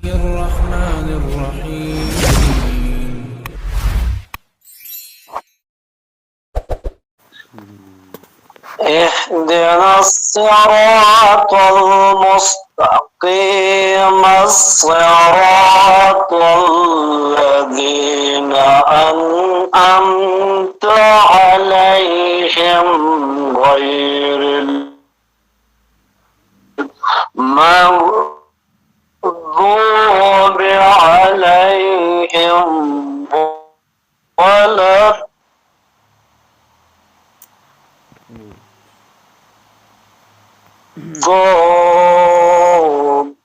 الرحمن الرحيم اهدنا الصراط المستقيم الصراط الذين أنعمت عليهم غير المغضوب عليهم ولا الضالين.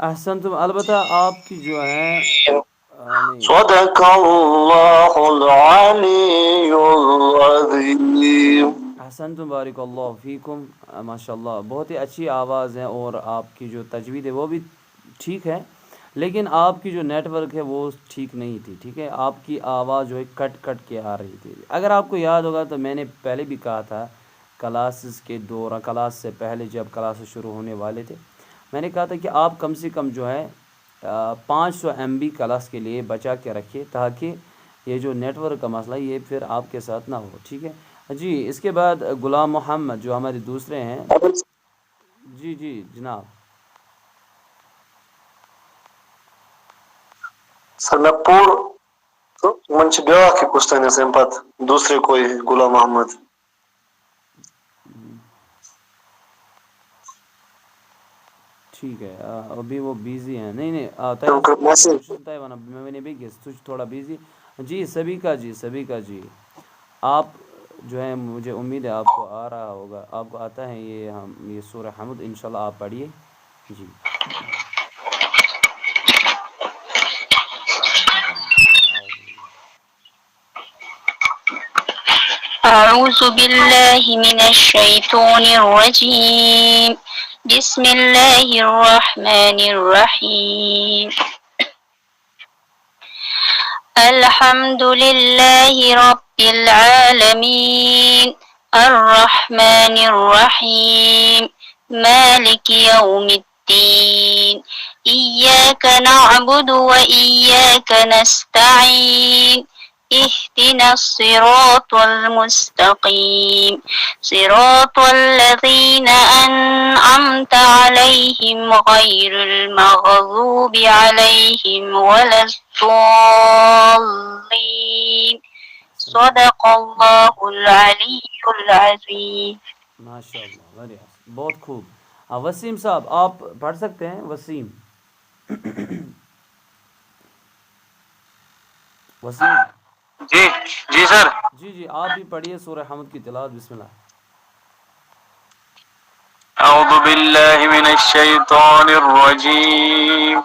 احسنتم. البتہ آپ کی جو ہے نہیں صدق اللہ العلی العظیم. احسنتم بارک اللہ فیکم. ماشاء اللہ بہت ہی اچھی آواز ہے اور آپ کی جو تجوید ہے وہ بھی ٹھیک ہے، لیکن آپ کی جو نیٹ ورک ہے وہ ٹھیک نہیں تھی. ٹھیک ہے، آپ کی آواز جو ہے کٹ کٹ کے آ رہی تھی. اگر آپ کو یاد ہوگا تو میں نے پہلے بھی کہا تھا کلاسز کے دوران، کلاس سے پہلے جب کلاسز شروع ہونے والے تھے، میں نے کہا تھا کہ آپ کم سے کم جو ہے 500 MB کلاس کے لیے بچا کے رکھیے، تاکہ یہ جو نیٹ ورک کا مسئلہ یہ پھر آپ کے ساتھ نہ ہو. ٹھیک ہے جی. اس کے بعد غلام محمد جو ہمارے دوسرے ہیں. جی جی جناب. سر میں پور من چھ بیاکھ کُستانس امہِ پتہٕ دوسرے کوئی غلام محمد. ٹھیک ہے، ابھی وہ بیزی ہیں. نہیں میں بھی تھوڑا بیزی. جی سبھی کا جی، سبھی کا جی. آپ جو ہے مجھے امید ہے آپ کو آ رہا ہوگا، آپ کو آتا ہے یہ سورہ حمد. انشاءاللہ آپ پڑھیے جی. أعوذ بالله من الشيطان الرجيم. بسم الله الرحمن الرحيم. الحمد لله رب العالمين الرحمن الرحيم مالك يوم الدين إياك نعبد وإياك نستعين اهدنا الصراط المستقيم صراط الذين أنعمت عليهم غير المغضوب عليهم ولا الضالين. صدق الله العلي العظيم. ماشاء اللہ، بہت خوب. وسیم صاحب آپ پڑھ سکتے ہیں؟ وسیم وسیم جی جی سر. جی جی آپ بھی پڑھیے سورہ حمد کی تلاوت. بسم اللہ. اعوذ باللہ من الشیطان الرجیم.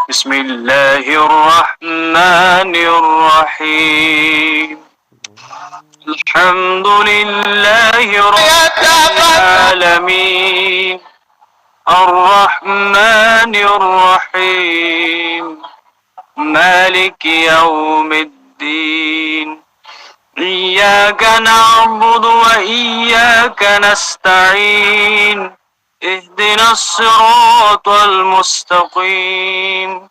بسم اللہ الرحمن الرحیم. الحمد للہ رب العالمین الرحمن الرحیم مالک یوم الدین إياك نعبد وإياك نستعين اهدنا الصراط المستقيم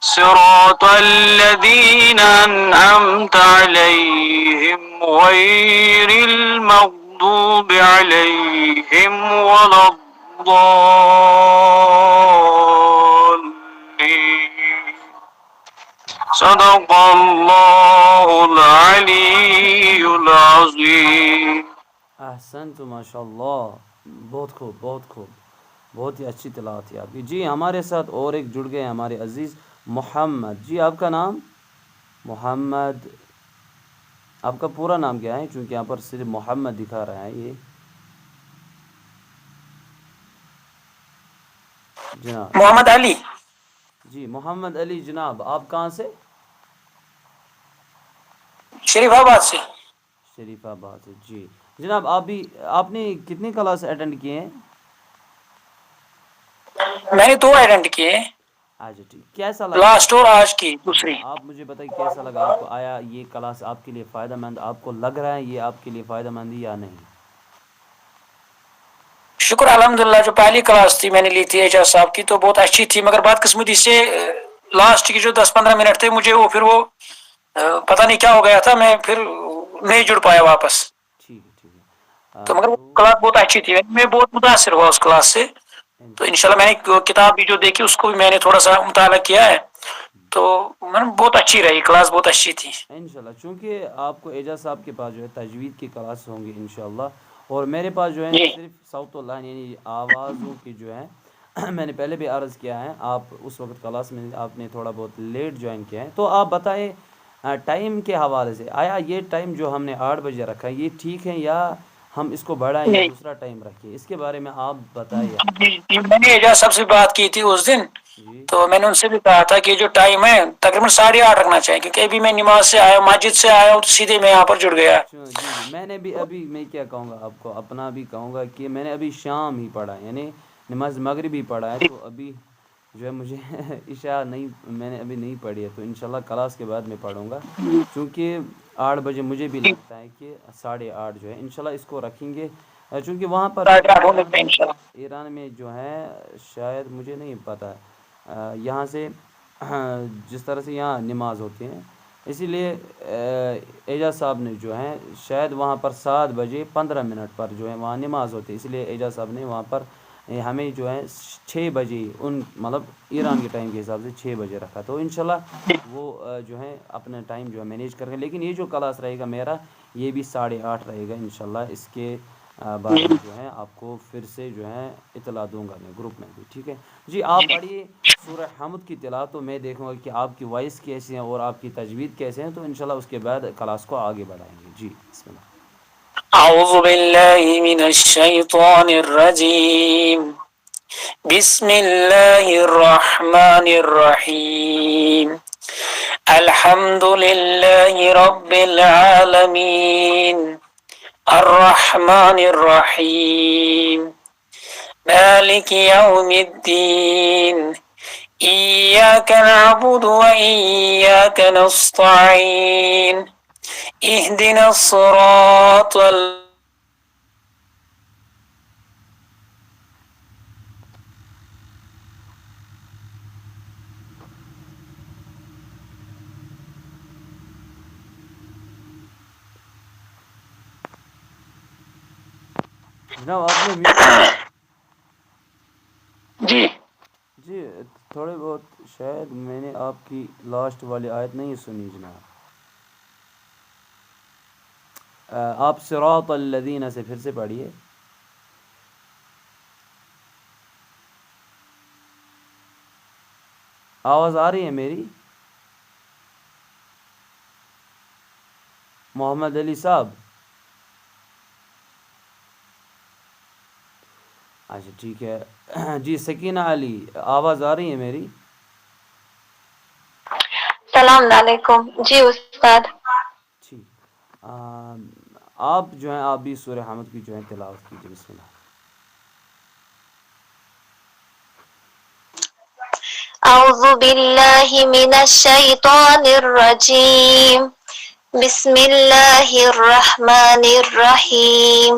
صراط الذين أنعمت عليهم غير المغضوب عليهم ولا الضالين. صدق اللہ العلی العظیم. احسنت ماشاء اللہ. بہت خوب، بہت خوب، بہت ہی اچھی تلاوت ہے آپ کی. جی ہمارے ساتھ اور ایک جڑ گئے ہمارے عزیز محمد. جی آپ کا نام محمد، آپ کا پورا نام کیا ہے؟ چونکہ یہاں پر صرف محمد دکھا رہا ہے یہ. جناب محمد علی. جی محمد علی. جناب آپ کہاں سے؟ شریف آباد سے. شریف آباد سے. جی جناب آپ نے کتنی کلاس اٹینڈ کیے ہیں؟ میں نے 2 اٹینڈ کیے، اچھا ٹھیک. کیسا لگا لاسٹ اور آج کی جی دوسری. آپ مجھے بتائیے کیسا لگا آپ کو؟ آیا یہ کلاس آپ کے لیے فائدہ مند؟ آپ کو لگ رہا ہے یہ آپ کے لیے فائدہ مند یا نہیں؟ شکر الحمدللہ. جو پہلی کلاس تھی میں نے لی تھی اعجاز صاحب کی تو بہت اچھی تھی، مگر بدقسمتی سے لاسٹ کی جو 10-15 منٹ تھے مجھے وہ پتہ نہیں کیا ہو گیا تھا، میں پھر نہیں جڑ پایا واپس. ٹھیک ہے ٹھیک ہے تو مگر وہ تو کلاس بہت اچھی تھی، میں بہت متاثر ہوا اس کلاس سے. تو انشاءاللہ میں نے کتاب بھی جو دیکھی اس کو بھی میں نے تھوڑا سا مطالعہ کیا ہے، تو بہت اچھی رہی کلاس، بہت اچھی تھی. انشاءاللہ چونکہ آپ کو اعجاز صاحب کے پاس جو ہے تجوید کی کلاس ہوں گی انشاءاللہ، اور میرے پاس جو ہے جی صرف صوت اللہ یعنی آوازوں کی جو ہے میں نے پہلے بھی عرض کیا ہے، آپ اس وقت کلاس میں آپ نے تھوڑا بہت لیٹ جوائن کیا ہے. تو آپ بتائیں ٹائم کے حوالے سے آیا یہ ٹائم جو ہم نے 8 بجے رکھا ہے یہ ٹھیک ہے یا ہم اس کو بڑھائیں یا جی دوسرا ٹائم رکھیں؟ اس کے بارے میں آپ بتائیے. جی، میں نے اعجاز صاحب سے بات کی تھی اس دن، جی تو میں نے ان سے بھی کہا تھا کہ جو ٹائم ہے تقریباً 8:30 رکھنا چاہیے، کیونکہ ابھی میں نماز سے آیا، مسجد سے آیا ہوں تو سیدھے میں یہاں پر جڑ گیا. جی جی میں نے بھی ابھی میں کیا کہوں گا آپ کو، اپنا بھی کہوں گا کہ میں نے ابھی شام ہی پڑھا ہے، یعنی نماز مغرب ہی پڑھا ہے. تو ابھی جو ہے مجھے عشاء نہیں میں نے ابھی نہیں پڑھی ہے، تو انشاءاللہ کلاس کے بعد میں پڑھوں گا. چونکہ 8 بجے مجھے بھی لگتا ہے کہ 8:30 جو ہے انشاءاللہ اس کو رکھیں گے. چونکہ وہاں پر جو 8:30 ہونے ایران پہ میں انشاءاللہ. ایران میں جو ہے شاید مجھے نہیں پتہ یہاں سے جس طرح سے یہاں نماز ہوتی ہیں، اسی لیے اعجاز صاحب نے جو ہے شاید وہاں پر 7:15 پر جو ہے وہاں نماز ہوتی ہے، اس لیے اعجاز صاحب نے وہاں پر ہمیں جو ہے 6 بجے ان مطلب ایران کے ٹائم کے حساب سے 6 بجے رکھا. تو انشاءاللہ وہ جو ہے اپنا ٹائم جو ہے مینیج کر کے، لیکن یہ جو کلاس رہے گا میرا یہ بھی 8:30 رہے گا انشاءاللہ. اس کے بارے میں جو ہے آپ کو پھر سے جو ہے اطلاع دوں گا میں گروپ میں بھی. ٹھیک ہے جی، آپ پڑھیے سورہ حمد کی تلاوت، تو میں دیکھوں گا کہ آپ کی وائس کیسی ہے اور آپ کی تجوید کیسے ہیں، تو انشاءاللہ اس کے بعد کلاس کو آگے بڑھائیں گے. جی بسم اللہ. اعوذ باللہ من الشیطان الرجیم، بسم اللہ الرحمن الرحیم، الحمد للہ رب العالمین، الرحمن الرحیم، مالک یوم الدین، ایاک نعبد و ایاک نستعین، اهدنا الصراط جناب آپ نے میوٹ کیا ہے؟ جی جی تھوڑے بہت شاید میں نے آپ کی لاسٹ والی آیت نہیں سنی جناب. آپ صراط الذین سے پھر سے پڑھیے. آواز آ رہی ہے میری؟ محمد علی صاحب. اچھا ٹھیک ہے جی. سکینہ علی آواز آ رہی ہے میری؟ السلام علیکم. جی استاد. ٹھیک آپ جو ہیں آپ بھی سورہ حمد کی جو ہے تلاوت کیجیے. بسم اللہ. اعوذ باللہ من الشیطان الرجیم، بسم اللہ الرحمن الرحیم،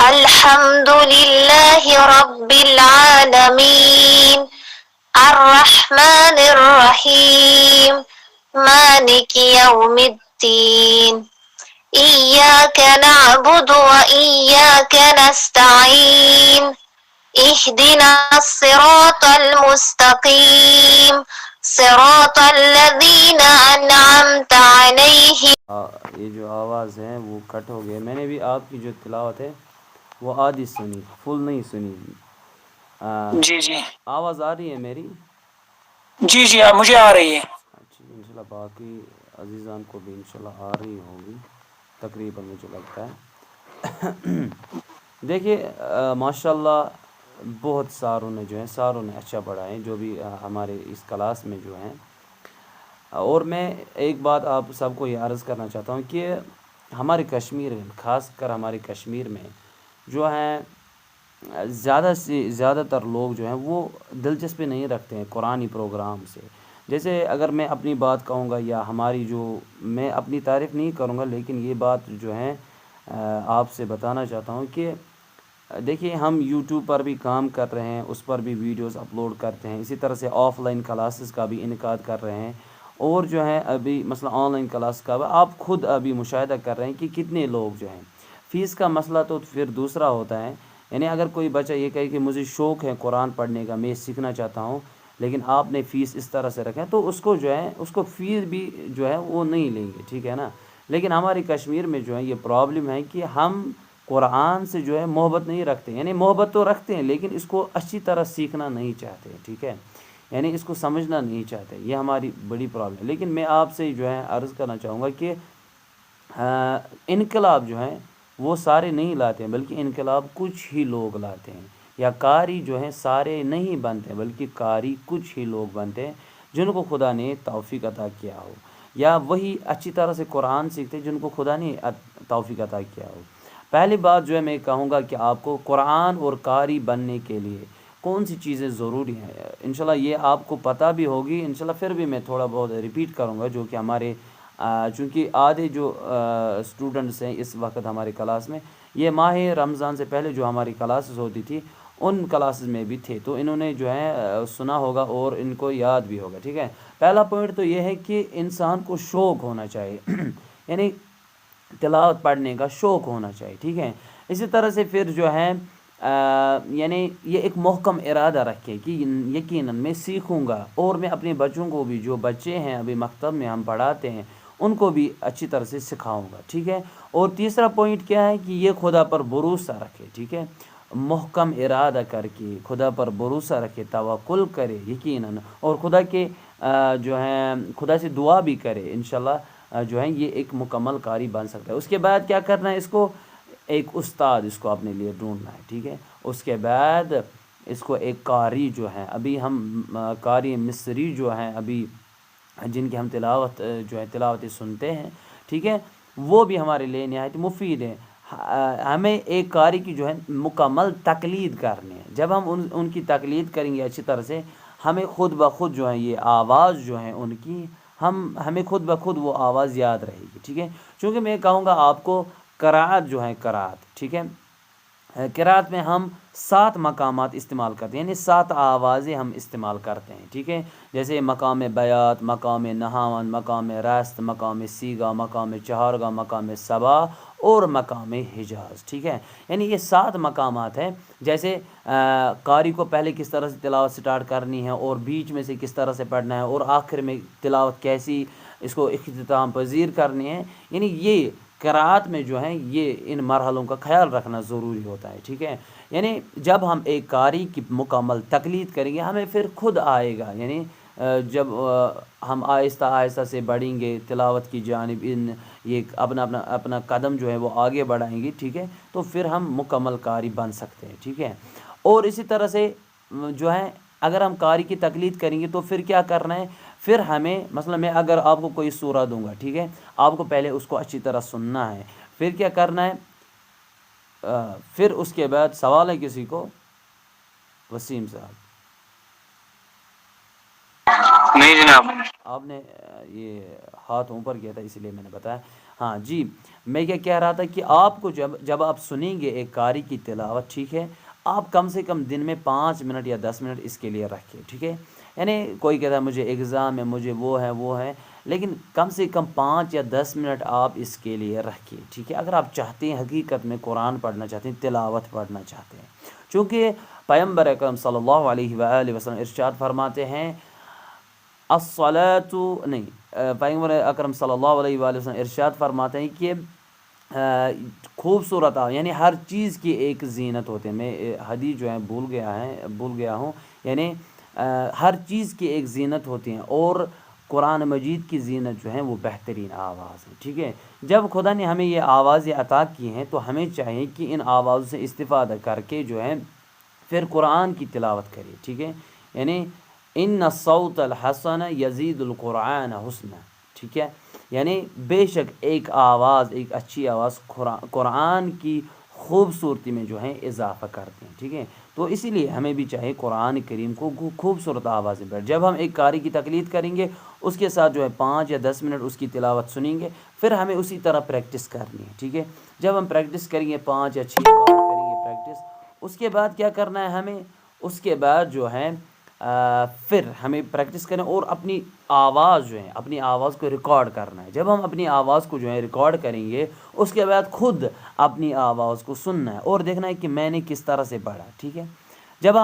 الحمد للہ رب العالمین، الرحمن الرحیم، مالک یوم الدین، ایاک نعبد و ایاک نستعین، اهدنا الصراط المستقیم، صراط الذین انعمت علیہم. یہ جو آواز ہے وہ کٹ ہو گیا. میں نے بھی آپ کی جو تلاوت ہے وہ آدھی سنی، فل نہیں سنی. جی جی آواز آ رہی ہے میری؟ جی جی مجھے آ رہی ہے. اچھا انشاءاللہ باقی عزیزان کو بھی انشاءاللہ آ رہی ہوگی تقریباً مجھے لگتا ہے. دیکھیے ماشاءاللہ بہت ساروں نے اچھا پڑھا ہے جو بھی ہمارے اس کلاس میں جو ہیں. اور میں ایک بات آپ سب کو یہ عرض کرنا چاہتا ہوں کہ ہمارے کشمیر خاص کر ہمارے کشمیر میں جو ہیں زیادہ سے زیادہ تر لوگ جو ہیں وہ دلچسپی نہیں رکھتے ہیں قرآنی پروگرام سے. جیسے اگر میں اپنی بات کہوں گا یا ہماری جو میں اپنی تعریف نہیں کروں گا، لیکن یہ بات جو ہے آپ سے بتانا چاہتا ہوں کہ دیکھیے ہم یوٹیوب پر بھی کام کر رہے ہیں، اس پر بھی ویڈیوز اپلوڈ کرتے ہیں، اسی طرح سے آف لائن کلاسز کا بھی انعقاد کر رہے ہیں، اور جو ہے ابھی مثلا آن لائن کلاس کا آپ خود ابھی مشاہدہ کر رہے ہیں کہ کتنے لوگ جو ہیں. فیس کا مسئلہ تو پھر دوسرا ہوتا ہے. یعنی اگر کوئی بچہ یہ کہے کہ مجھے شوق ہے قرآن پڑھنے کا، میں سیکھنا چاہتا ہوں، لیکن آپ نے فیس اس طرح سے رکھا ہے، تو اس کو جو ہے اس کو فیس بھی جو ہے وہ نہیں لیں گے، ٹھیک ہے نا. لیکن ہماری کشمیر میں جو ہے یہ پرابلم ہے کہ ہم قرآن سے جو ہے محبت نہیں رکھتے، یعنی محبت تو رکھتے ہیں لیکن اس کو اچھی طرح سیکھنا نہیں چاہتے، ٹھیک ہے، یعنی اس کو سمجھنا نہیں چاہتے. یہ ہماری بڑی پرابلم ہے. لیکن میں آپ سے جو ہے عرض کرنا چاہوں گا کہ انقلاب جو ہے وہ سارے نہیں لاتے ہیں، بلکہ انقلاب کچھ ہی لوگ لاتے ہیں، یا قاری جو ہیں سارے نہیں بنتے بلکہ قاری کچھ ہی لوگ بنتے ہیں جن کو خدا نے توفیق عطا کیا ہو، یا وہی اچھی طرح سے قرآن سیکھتے جن کو خدا نے توفیق عطا کیا ہو. پہلی بات جو ہے میں کہوں گا کہ آپ کو قرآن اور قاری بننے کے لیے کون سی چیزیں ضروری ہیں، انشاءاللہ یہ آپ کو پتہ بھی ہوگی، انشاءاللہ پھر بھی میں تھوڑا بہت ریپیٹ کروں گا، جو کہ ہمارے چونکہ آدھے جو اسٹوڈنٹس ہیں اس وقت ہماری کلاس میں، یہ ماہ رمضان سے پہلے جو ہماری کلاسز ہوتی تھی ان کلاسز میں بھی تھے، تو انہوں نے جو ہے سنا ہوگا اور ان کو یاد بھی ہوگا، ٹھیک ہے. پہلا پوائنٹ تو یہ ہے کہ انسان کو شوق ہونا چاہیے یعنی تلاوت پڑھنے کا شوق ہونا چاہیے، ٹھیک ہے. اسی طرح سے پھر جو ہے یعنی یہ ایک محکم ارادہ رکھے کہ یقیناً میں سیکھوں گا، اور میں اپنے بچوں کو بھی، جو بچے ہیں ابھی مکتب میں ہم پڑھاتے ہیں، ان کو بھی اچھی طرح سے سکھاؤں گا، ٹھیک ہے. اور تیسرا پوائنٹ کیا ہے کہ یہ خدا پر بھروسہ رکھے، ٹھیک ہے، محکم ارادہ کر کے خدا پر بھروسہ رکھے، توکل کرے یقیناً، اور خدا کے جو ہے خدا سے دعا بھی کرے، انشاءاللہ جو ہے یہ ایک مکمل قاری بن سکتا ہے. اس کے بعد کیا کرنا ہے، اس کو ایک استاد اس کو اپنے لیے ڈھونڈنا ہے، ٹھیک ہے. اس کے بعد اس کو ایک قاری جو ہے، ابھی ہم قاری مصری جو ہیں ابھی جن کی ہم تلاوت جو ہے تلاوتیں سنتے ہیں، ٹھیک ہے، وہ بھی ہمارے لیے نہایت مفید ہے. ہمیں ایک قاری کی جو ہے مکمل تقلید کرنی ہے. جب ہم ان کی تقلید کریں گے اچھی طرح سے، ہمیں خود بخود جو ہے یہ آواز جو ہے ان کی ہمیں خود بخود وہ آواز یاد رہے گی، ٹھیک ہے. چونکہ میں کہوں گا آپ کو قرات جو ہے قرات، ٹھیک ہے، قرات میں ہم 7 مقامات استعمال کرتے ہیں، یعنی 7 آوازیں ہم استعمال کرتے ہیں، ٹھیک ہے. جیسے مقام بیات، مقام نہاون، مقام رست، مقام سیگا، مقام چہارگاہ، مقام صبا اور مقام حجاز، ٹھیک ہے. یعنی یہ 7 مقامات ہیں. جیسے قاری کو پہلے کس طرح سے تلاوت سٹارٹ کرنی ہے، اور بیچ میں سے کس طرح سے پڑھنا ہے، اور آخر میں تلاوت کیسی اس کو اختتام پذیر کرنی ہے، یعنی یہ قرات میں جو ہے یہ ان مرحلوں کا خیال رکھنا ضروری ہوتا ہے، ٹھیک ہے. یعنی جب ہم ایک قاری کی مکمل تقلید کریں گے ہمیں پھر خود آئے گا، یعنی جب ہم آہستہ آہستہ سے بڑھیں گے تلاوت کی جانب، یہ اپنا قدم جو ہے وہ آگے بڑھائیں گے، ٹھیک ہے، تو پھر ہم مکمل قاری بن سکتے ہیں، ٹھیک ہے. اور اسی طرح سے جو ہے اگر ہم قاری کی تقلید کریں گے تو پھر کیا کرنا ہے، پھر ہمیں مثلا میں اگر آپ کو کوئی سورہ دوں گا، ٹھیک ہے، آپ کو پہلے اس کو اچھی طرح سننا ہے، پھر کیا کرنا ہے، پھر اس کے بعد سوال ہے کسی کو، وسیم صاحب نہیں جناب. آپ نے یہ ہاتھ اوپر کیا تھا اسی لیے میں نے بتایا. ہاں جی، میں کیا کہہ رہا تھا کہ آپ کو جب آپ سنیں گے ایک قاری کی تلاوت، ٹھیک ہے، آپ کم سے کم دن میں 5 منٹ یا 10 منٹ اس کے لیے رکھیں، ٹھیک ہے. یعنی کوئی کہتا ہے مجھے ایگزام ہے، مجھے وہ ہے، لیکن کم سے کم 5 یا 10 منٹ آپ اس کے لیے رکھیں، ٹھیک ہے. اگر آپ چاہتے ہیں حقیقت میں قرآن پڑھنا چاہتے ہیں، تلاوت پڑھنا چاہتے ہیں، چونکہ پیغمبر اکرم صلی اللہ علیہ وآلہ وسلم ارشاد فرماتے ہیں پیغمبر اکرم صلی اللہ علیہ وآلہ وسلم ارشاد فرماتے ہیں کہ خوبصورت یعنی ہر چیز کی ایک زینت ہوتی ہے. میں حدیث جو ہے بھول گیا ہوں، یعنی ہر چیز کی ایک زینت ہوتی ہے، اور قرآن مجید کی زینت جو ہے وہ بہترین آواز ہے، ٹھیک ہے. جب خدا نے ہمیں یہ آوازیں عطا کی ہیں تو ہمیں چاہیے کہ ان آوازوں سے استفادہ کر کے جو ہے پھر قرآن کی تلاوت کرے، ٹھیک ہے. یعنی ان الصوت الحسن یزید القرآن حسنا، ٹھیک ہے. یعنی بے شک ایک اچھی آواز قرآن کی خوبصورتی میں جو ہے اضافہ کرتے ہیں، ٹھیک ہے. تو اسی لیے ہمیں بھی چاہے قرآن کریم کو خوبصورت آوازیں پڑھ. جب ہم ایک قاری کی تقلید کریں گے اس کے ساتھ جو ہے 5 یا 10 منٹ اس کی تلاوت سنیں گے، پھر ہمیں اسی طرح پریکٹس کرنی ہے، ٹھیک ہے. جب ہم پریکٹس کریں گے 5 یا 6 بار کریں گے پریکٹس، اس کے بعد کیا کرنا ہے ہمیں، اس کے بعد جو ہے پھر ہمیں پریکٹس کریں اور اپنی آواز جو ہے، اپنی آواز کو ریکارڈ کرنا ہے. جب ہم اپنی آواز کو جو ہے ریکارڈ کریں گے، اس کے بعد خود اپنی آواز کو سننا ہے اور دیکھنا ہے کہ میں نے کس طرح سے پڑھا. ٹھیک ہے، جب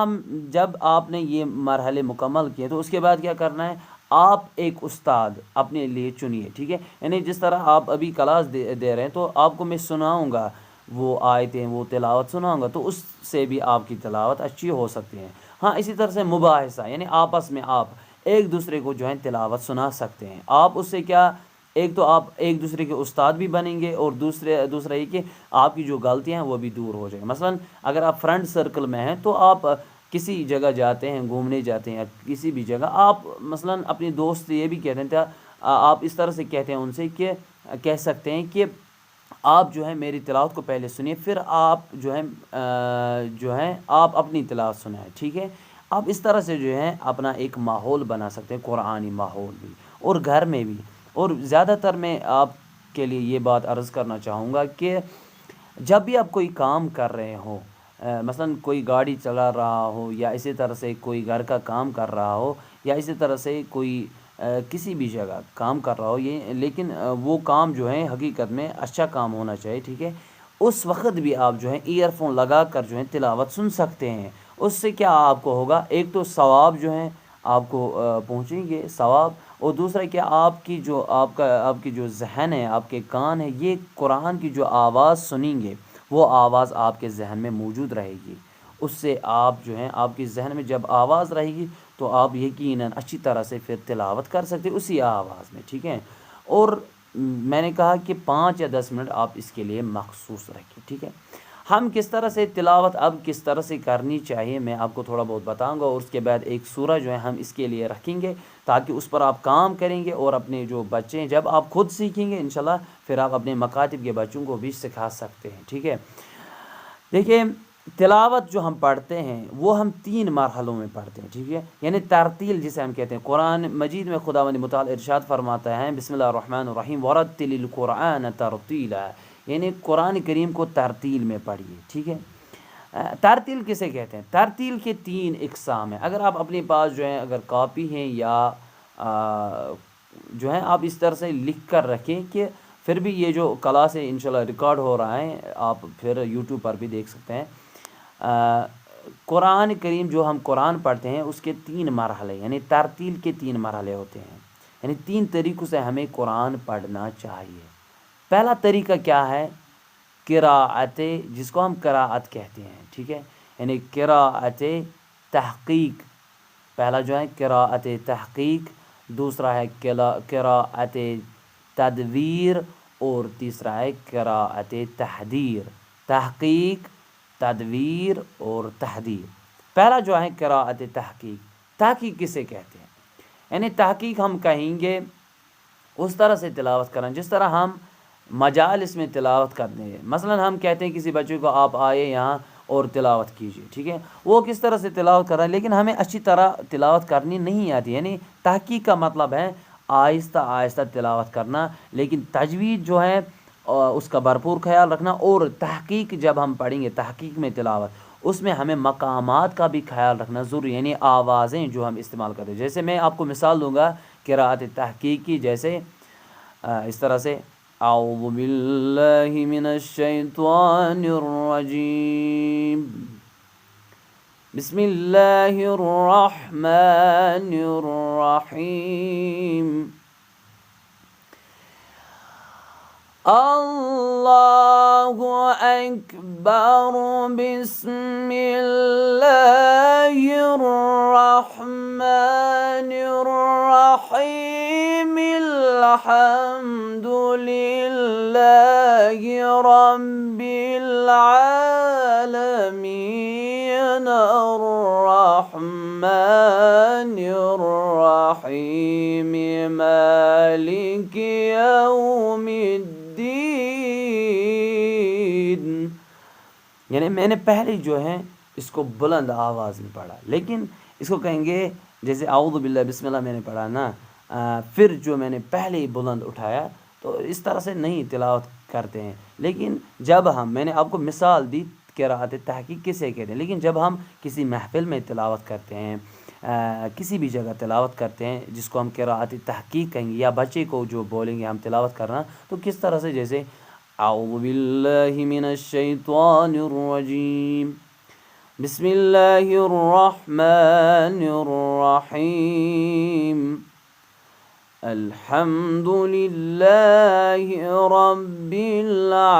آپ نے یہ مرحلے مکمل کیے تو اس کے بعد کیا کرنا ہے، آپ ایک استاد اپنے لیے چنیے. ٹھیک ہے، یعنی جس طرح آپ ابھی کلاس دے رہے ہیں تو آپ کو میں سناؤں گا وہ آیتیں، وہ تلاوت سناؤں گا، تو اس سے بھی آپ کی تلاوت اچھی ہو سکتی ہے. ہاں، اسی طرح سے مباحثہ، یعنی آپس میں آپ ایک دوسرے کو جو ہے تلاوت سنا سکتے ہیں. آپ اس سے کیا، ایک تو آپ ایک دوسرے کے استاد بھی بنیں گے، اور دوسرا یہ کہ آپ کی جو غلطیاں ہیں وہ بھی دور ہو جائیں. مثلا اگر آپ فرینڈ سرکل میں ہیں تو آپ کسی جگہ جاتے ہیں، گھومنے جاتے ہیں یا کسی بھی جگہ، آپ مثلا اپنے دوست سے یہ بھی کہتے ہیں، آپ اس طرح سے کہتے ہیں ان سے کہ کہہ سکتے ہیں کہ آپ جو ہے میری تلاوت کو پہلے سنیے، پھر آپ جو ہے آپ اپنی تلاوت سنائیں. ٹھیک ہے، آپ اس طرح سے جو ہے اپنا ایک ماحول بنا سکتے ہیں، قرآنی ماحول بھی، اور گھر میں بھی. اور زیادہ تر میں آپ کے لیے یہ بات عرض کرنا چاہوں گا کہ جب بھی آپ کوئی کام کر رہے ہوں، مثلا کوئی گاڑی چلا رہا ہو، یا اسی طرح سے کوئی گھر کا کام کر رہا ہو، یا اسی طرح سے کوئی کسی بھی جگہ کام کر رہا ہو، لیکن وہ کام جو ہے حقیقت میں اچھا کام ہونا چاہیے. ٹھیک ہے، اس وقت بھی آپ جو ہے ایئر فون لگا کر جو ہے تلاوت سن سکتے ہیں. اس سے کیا آپ کو ہوگا، ایک تو ثواب جو ہے آپ کو پہنچیں گے ثواب، اور دوسرا کیا آپ کی جو ذہن ہے، آپ کے کان ہے، یہ قرآن کی جو آواز سنیں گے وہ آواز آپ کے ذہن میں موجود رہے گی. اس سے آپ جو ہیں، آپ کے ذہن میں جب آواز رہے گی تو آپ یقیناً اچھی طرح سے پھر تلاوت کر سکتے اسی آواز میں. ٹھیک ہے، اور میں نے کہا کہ 5 یا 10 منٹ آپ اس کے لیے مخصوص رکھیں. ٹھیک ہے، ہم کس طرح سے تلاوت اب کس طرح سے کرنی چاہیے میں آپ کو تھوڑا بہت بتاؤں گا، اور اس کے بعد ایک سورہ جو ہے ہم اس کے لیے رکھیں گے تاکہ اس پر آپ کام کریں گے، اور اپنے جو بچے ہیں جب آپ خود سیکھیں گے انشاءاللہ پھر آپ اپنے مکاتب کے بچوں کو بھی سکھا سکتے ہیں. ٹھیک ہے، دیکھیں تلاوت جو ہم پڑھتے ہیں وہ ہم 3 مرحلوں میں پڑھتے ہیں. ٹھیک ہے، یعنی ترتیل جسے ہم کہتے ہیں. قرآن مجید میں خداوند متعال ارشاد فرماتا ہے، بسم اللہ الرحمن الرحیم، ورتل القرآن ترتیلا، یعنی قرآن کریم کو ترتیل میں پڑھیے. ٹھیک ہے، ترتیل کسے کہتے ہیں؟ ترتیل کے 3 اقسام ہیں. اگر آپ اپنے پاس جو ہے اگر کاپی ہیں یا جو ہے آپ اس طرح سے لکھ کر رکھیں کہ پھر بھی یہ جو کلاس ہے انشاءاللہ ریکارڈ ہو رہا ہے، آپ پھر یوٹیوب پر بھی دیکھ سکتے ہیں. قرآن کریم جو ہم قرآن پڑھتے ہیں اس کے 3 مرحلے، یعنی ترتیل کے 3 مرحلے ہوتے ہیں، یعنی 3 طریقوں سے ہمیں قرآن پڑھنا چاہیے. پہلا طریقہ کیا ہے؟ قراءت، جس کو ہم قراءت کہتے ہیں. ٹھیک ہے، یعنی قراءت تحقیق. پہلا جو ہے قراءت تحقیق، دوسرا ہے قراءت تدویر، اور تیسرا ہے قراءت تحدیر. تحقیق، تدویر اور تحدیر. پہلا جو ہے قراءت تحقیق. تحقیق کسے کہتے ہیں؟ یعنی تحقیق ہم کہیں گے اس طرح سے تلاوت کریں جس طرح ہم مجالس میں تلاوت کرتے ہیں. مثلا ہم کہتے ہیں کسی بچے کو آپ آئے یہاں اور تلاوت کیجیے. ٹھیک ہے، وہ کس طرح سے تلاوت کر رہا ہے، لیکن ہمیں اچھی طرح تلاوت کرنی نہیں آتی. یعنی تحقیق کا مطلب ہے آہستہ آہستہ تلاوت کرنا، لیکن تجوید جو ہے اس کا بھرپور خیال رکھنا. اور تحقیق جب ہم پڑھیں گے، تحقیق میں تلاوت، اس میں ہمیں مقامات کا بھی خیال رکھنا ضروری، یعنی آوازیں جو ہم استعمال کرتے ہیں. جیسے میں آپ کو مثال دوں گا قراءت تحقیق کی، جیسے اس طرح سے اعوذ باللہ من الشیطان الرجیم، بسم اللہ الرحمن الرحیم، اللہ اکبر، بسم اللہ الرحمن الرحیم، الحمد للہ رب العالمین، الرحمن الرحیم، مالک یوم الدین. یعنی میں نے پہلے جو ہے اس کو بلند آواز میں پڑھا، لیکن اس کو کہیں گے جیسے اعوذ باللہ بسم اللہ میں نے پڑھا نا، پھر جو میں نے پہلے ہی بلند اٹھایا، تو اس طرح سے نہیں تلاوت کرتے ہیں. لیکن جب میں نے آپ کو مثال دی قراءت تحقیق کسے کہتے ہیں. لیکن جب ہم کسی محفل میں تلاوت کرتے ہیں، کسی بھی جگہ تلاوت کرتے ہیں جس کو ہم قراءت تحقیق کہیں گے، یا بچے کو جو بولیں گے ہم تلاوت کرنا، تو کس طرح سے، جیسے اعوذ باللہ من الشیطان الرجیم، بسم اللہ الرحمن الرحیم، الحمد للہ رب العالمین.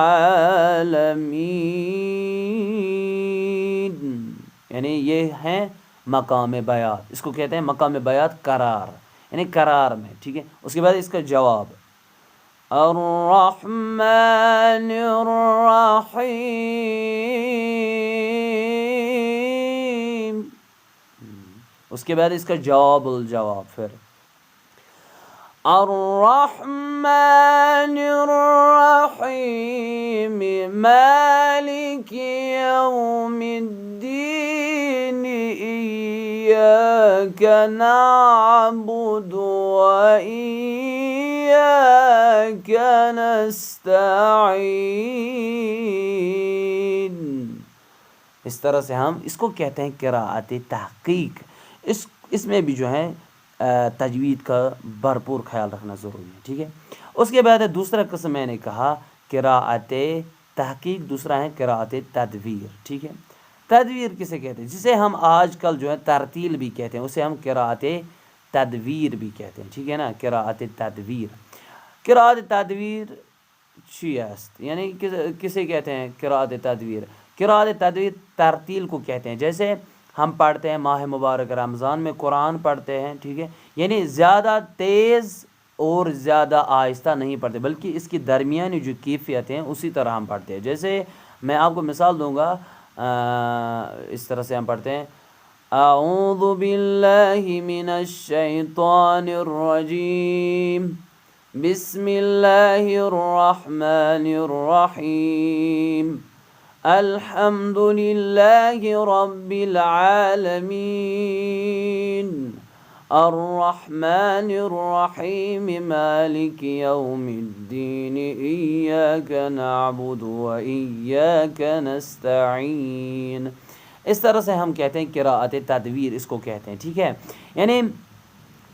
یعنی یہ ہے مقام بیات، اس کو کہتے ہیں مقام بیات قرار، یعنی قرار میں. ٹھیک ہے. اس کے بعد اس کا جواب الرحمن الرحیم. اس کے بعد اس کا جواب الجواب، پھر الرحمن الرحیم مالک یوم الدین ایاک نعبد و ایاک نستعین. اس طرح سے ہم اس کو کہتے ہیں قراءت تحقیق. اس میں بھی جو ہے تجوید کا بھرپور خیال رکھنا ضروری ہے. ٹھیک ہے. اس کے بعد دوسرا قسم میں نے کہا قراءت تحقیق، دوسرا ہے قراءت تدویر. ٹھیک ہے. تدویر کسے کہتے ہیں؟ جسے ہم آج کل جو ہے ترتیل بھی کہتے ہیں، اسے ہم قراءت تدویر بھی کہتے ہیں. ٹھیک ہے نا. قراءت تدویر، قراءت تدویر چی است، یعنی کسے کہتے ہیں قراءت تدویر؟ قراءت تدویر ترتیل کو کہتے ہیں. جیسے ہم پڑھتے ہیں ماہ مبارک رمضان میں قرآن پڑھتے ہیں. ٹھیک ہے. یعنی زیادہ تیز اور زیادہ آہستہ نہیں پڑھتے، بلکہ اس کی درمیانی جو کیفیت ہیں اسی طرح ہم پڑھتے ہیں. جیسے میں آپ کو مثال دوں گا، اس طرح سے ہم پڑھتے ہیں اعوذ باللہ من الشیطان الرجیم، بسم اللہ الرحمن الرحیم، الحمد للہ رب العالمین، الرحمن الرحیم مالک یوم الدین ایاک نعبد و ایاک نستعین. اس طرح سے ہم کہتے ہیں قراءت تدویر، اس کو کہتے ہیں. ٹھیک ہے. یعنی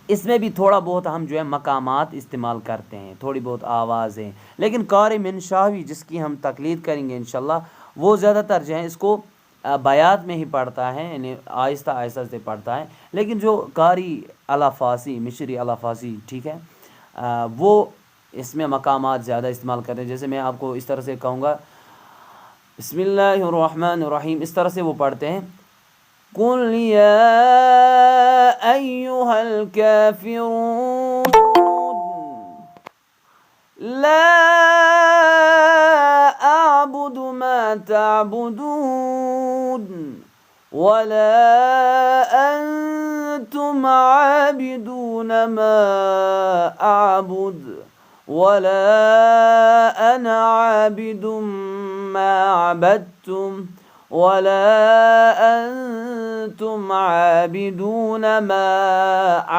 اس میں بھی تھوڑا بہت ہم جو ہے مقامات استعمال کرتے ہیں، تھوڑی بہت آوازیں. لیکن قاری منشاوی جس کی ہم تقلید کریں گے انشاءاللہ، وہ زیادہ تر جو ہے اس کو بیات میں ہی پڑھتا ہے، یعنی آہستہ آہستہ سے پڑھتا ہے. لیکن جو قاری الافاسی، مشری الافاسی، ٹھیک ہے، وہ اس میں مقامات زیادہ استعمال کرتے ہیں. جیسے میں آپ کو اس طرح سے کہوں گا بسم اللہ الرحمن الرحیم، اس طرح سے وہ پڑھتے ہیں قل یا ایہا الکافرون لا اعبد ما تعبدون ولا انتم عابدون ما اعبد ولا انا عابد ما عبدتم ولا انتم عابدون ما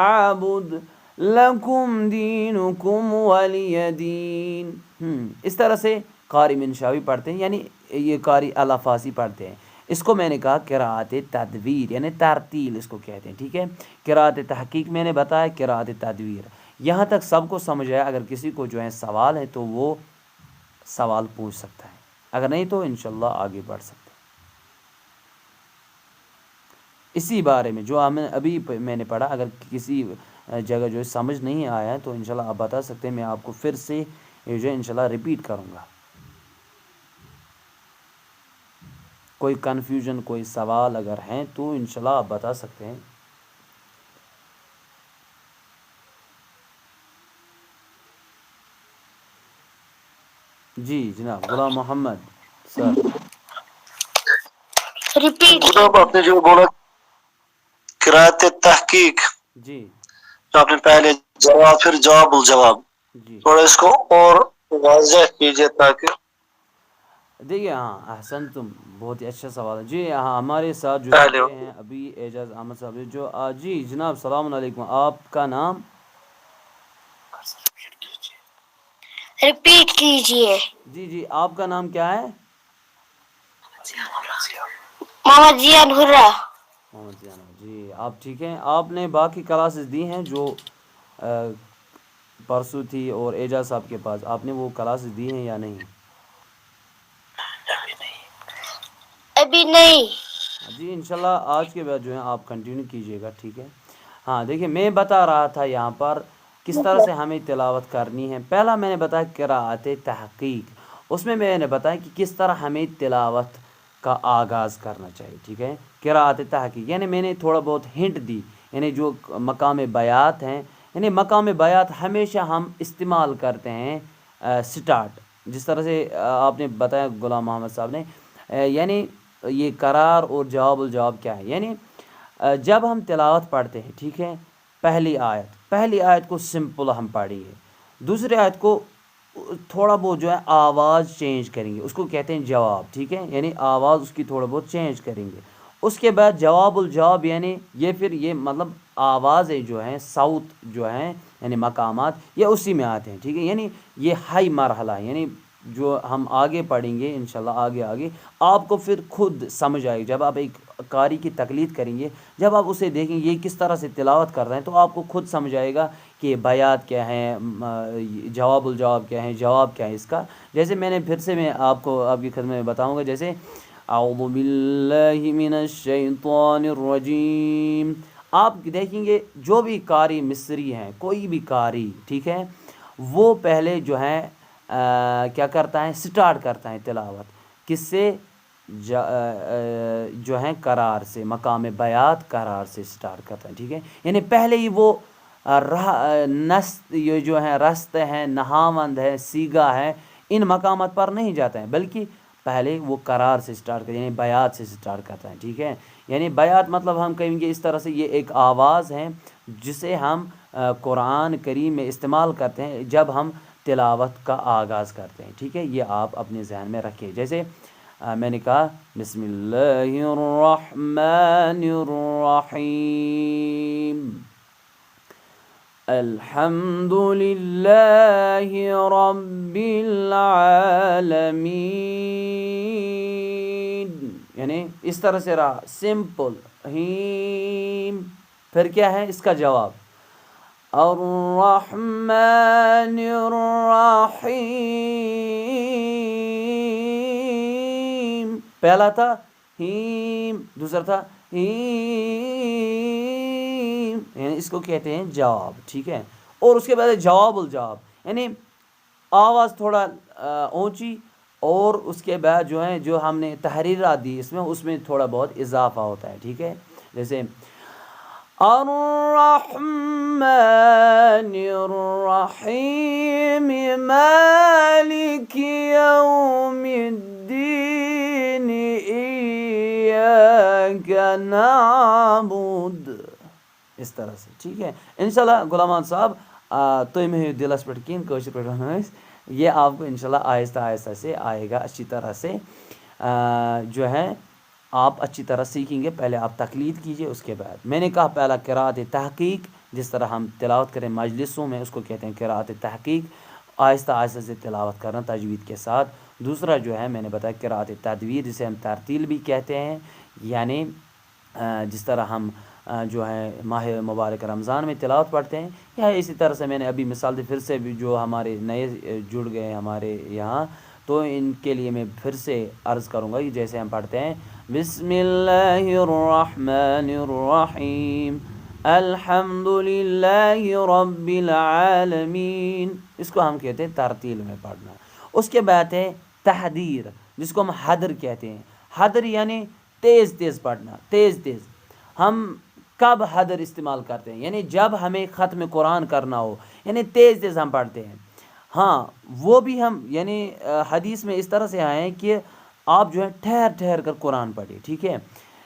اعبد لکم دینکم ولی دین. اس طرح سے قاری منشاوی پڑھتے ہیں، یعنی یہ قاری الافاسی پڑھتے ہیں. اس کو میں نے کہا قراءت تدویر، یعنی ترتیل اس کو کہتے ہیں. ٹھیک ہے. قراءت تحقیق میں نے بتایا، قراءت تدویر. یہاں تک سب کو سمجھ آیا. اگر کسی کو جو ہے سوال ہے تو وہ سوال پوچھ سکتا ہے، اگر نہیں تو انشاءاللہ آگے بڑھ سکتے ہیں. اسی بارے میں جو ابھی میں نے پڑھا، اگر کسی جگہ جو ہے سمجھ نہیں آیا ہے تو انشاءاللہ آپ بتا سکتے ہیں. میں آپ کو پھر سے جو ہے انشاءاللہ ریپیٹ کروں گا. کوئی کنفیوژن، کوئی سوال اگر ہیں تو انشاءاللہ آپ بتا سکتے ہیں. جی جناب غلام محمد سر. ریپیٹ. جناب آپ نے جو بولا قراءت تحقیق، جی جو آپ نے پہلے جواب پھر جواب الجواب، جی تھوڑا اس کو اور واضح کیجیے تاکہ. دیکھیے، ہاں احسن، تم بہت ہی اچھا سوال ہے. جی ہاں، ہمارے ساتھ جو پہلے جڑے ہیں ابھی اعجاز احمد صاحب جو جی جناب السلام علیکم. آپ کا نام؟ ریپیٹ کیجیے. جی جی، آپ کا نام کیا ہے؟ محمد زیان ہرا. محمد زیانہ جی آپ ٹھیک ہیں. آپ نے باقی کلاسز دی ہیں جو پرسوں تھی اور اعجاز صاحب کے پاس، آپ نے وہ کلاسز دی ہیں یا نہیں؟ ابھی نہیں. جی انشاءاللہ آج کے بعد جو ہے آپ کنٹینیو کیجیے گا، ٹھیک ہے. ہاں دیکھیں میں بتا رہا تھا یہاں پر کس طرح سے ہمیں تلاوت کرنی ہے. پہلا میں نے بتایا قراءت تحقیق، اس میں نے بتایا کہ کس طرح ہمیں تلاوت کا آغاز کرنا چاہیے، ٹھیک ہے. قراءت تحقیق یعنی میں نے تھوڑا بہت ہنٹ دی، یعنی جو مقام بیات ہیں، یعنی مقام بیات ہمیشہ ہم استعمال کرتے ہیں سٹارٹ، جس طرح سے آپ نے بتایا غلام محمد صاحب نے. یعنی یہ قرار اور جواب الجواب کیا ہے، یعنی جب ہم تلاوت پڑھتے ہیں، ٹھیک ہے، پہلی آیت کو سمپل ہم پڑھیں گے، دوسری آیت کو تھوڑا بہت جو ہے آواز چینج کریں گے، اس کو کہتے ہیں جواب، ٹھیک ہے، یعنی آواز اس کی تھوڑا بہت چینج کریں گے. اس کے بعد جواب الجواب، یعنی یہ مطلب آوازیں جو ہیں، صوت جو ہیں، یعنی مقامات یہ اسی میں آتے ہیں، ٹھیک ہے. یعنی یہ ہائی مرحلہ ہے، یعنی جو ہم آگے پڑھیں گے انشاءاللہ آگے آپ کو پھر خود سمجھ آئے گی. جب آپ ایک قاری کی تقلید کریں گے، جب آپ اسے دیکھیں گے یہ کس طرح سے تلاوت کر رہے ہیں، تو آپ کو خود سمجھ آئے گا کہ بیات کیا ہیں، جواب الجواب کیا ہیں، جواب کیا ہے اس کا. جیسے میں پھر سے آپ کو آپ کی خدمت میں بتاؤں گا، جیسے اعوذ باللہ من الشیطان الرجیم. آپ دیکھیں گے جو بھی قاری مصری ہیں، کوئی بھی قاری، ٹھیک ہے، وہ پہلے جو ہے کیا کرتا ہے، سٹارٹ کرتا ہے تلاوت کس سے، جو ہیں قرار سے، مقام بیات قرار سے سٹارٹ کرتا ہے، ٹھیک ہے. یعنی پہلے ہی وہ یہ جو ہے رست ہے، نہاوند ہے، سیگا ہے، ان مقامات پر نہیں جاتا ہے، بلکہ پہلے وہ قرار سے سٹارٹ کرتا ہے، یعنی بیات سے سٹارٹ کرتا ہے، ٹھیک ہے. یعنی بیات مطلب ہم کہیں گے اس طرح سے یہ ایک آواز ہے جسے ہم قرآن کریم میں استعمال کرتے ہیں جب ہم تلاوت کا آغاز کرتے ہیں، ٹھیک ہے. یہ آپ اپنے ذہن میں رکھیں. جیسے میں نے کہا بسم اللہ الرحمن الرحیم، الحمد للہ رب العالمین، یعنی اس طرح سے رہا سمپل ہیم. پھر کیا ہے اس کا جواب، الرحمن الرحیم. پہلا تھا ہیم، دوسرا تھا ہیم، یعنی اس کو کہتے ہیں جواب، ٹھیک ہے. اور اس کے بعد جواب الجواب، یعنی آواز تھوڑا اونچی، اور اس کے بعد جو ہے جو ہم نے تحریرات دی اس میں تھوڑا بہت اضافہ ہوتا ہے، ٹھیک ہے. جیسے الرحمن الرحیم مالک یوم الدین ایاک نعبد، اس طرح سے، ٹھیک ہے. انشاءاللہ غلامان صاحب تُہۍ مہٕ ہیٚیِو دِلس پٮ۪ٹھ کِہیٖنۍ، کٲشِر پٲٹھۍ وَنو أسۍ، یہ آپ کو انشاءاللہ آہستہ آہستہ سے آئے گا اچھی طرح سے. جو ہے آپ اچھی طرح سیکھیں گے. پہلے آپ تقلید کیجئے، اس کے بعد میں نے کہا پہلا قراءت تحقیق، جس طرح ہم تلاوت کریں مجلسوں میں، اس کو کہتے ہیں قراءت تحقیق، آہستہ آہستہ سے تلاوت کرنا تجوید کے ساتھ. دوسرا جو ہے میں نے بتایا قراءت تدویر، جسے ہم ترتیل بھی کہتے ہیں، یعنی جس طرح ہم جو ہے ماہ مبارک رمضان میں تلاوت پڑھتے ہیں، یا اسی طرح سے میں نے ابھی مثال دی. پھر سے بھی جو ہمارے نئے جڑ گئے ہمارے یہاں، تو ان کے لیے میں پھر سے عرض کروں گا، جیسے ہم پڑھتے ہیں بسم اللہ الرحمن الرحیم الحمد للہ رب العالمین، اس کو ہم کہتے ہیں ترتیل میں پڑھنا. اس کے بعد ہے تحدیر، جس کو ہم حدر کہتے ہیں. حدر یعنی تیز تیز پڑھنا، تیز تیز. ہم کب حدر استعمال کرتے ہیں، یعنی جب ہمیں ختم قرآن کرنا ہو، یعنی تیز تیز ہم پڑھتے ہیں. ہاں وہ بھی ہم یعنی حدیث میں اس طرح سے آئے ہیں کہ آپ جو ہے ٹھہر ٹھہر کر قرآن پڑھیں، ٹھیک ہے.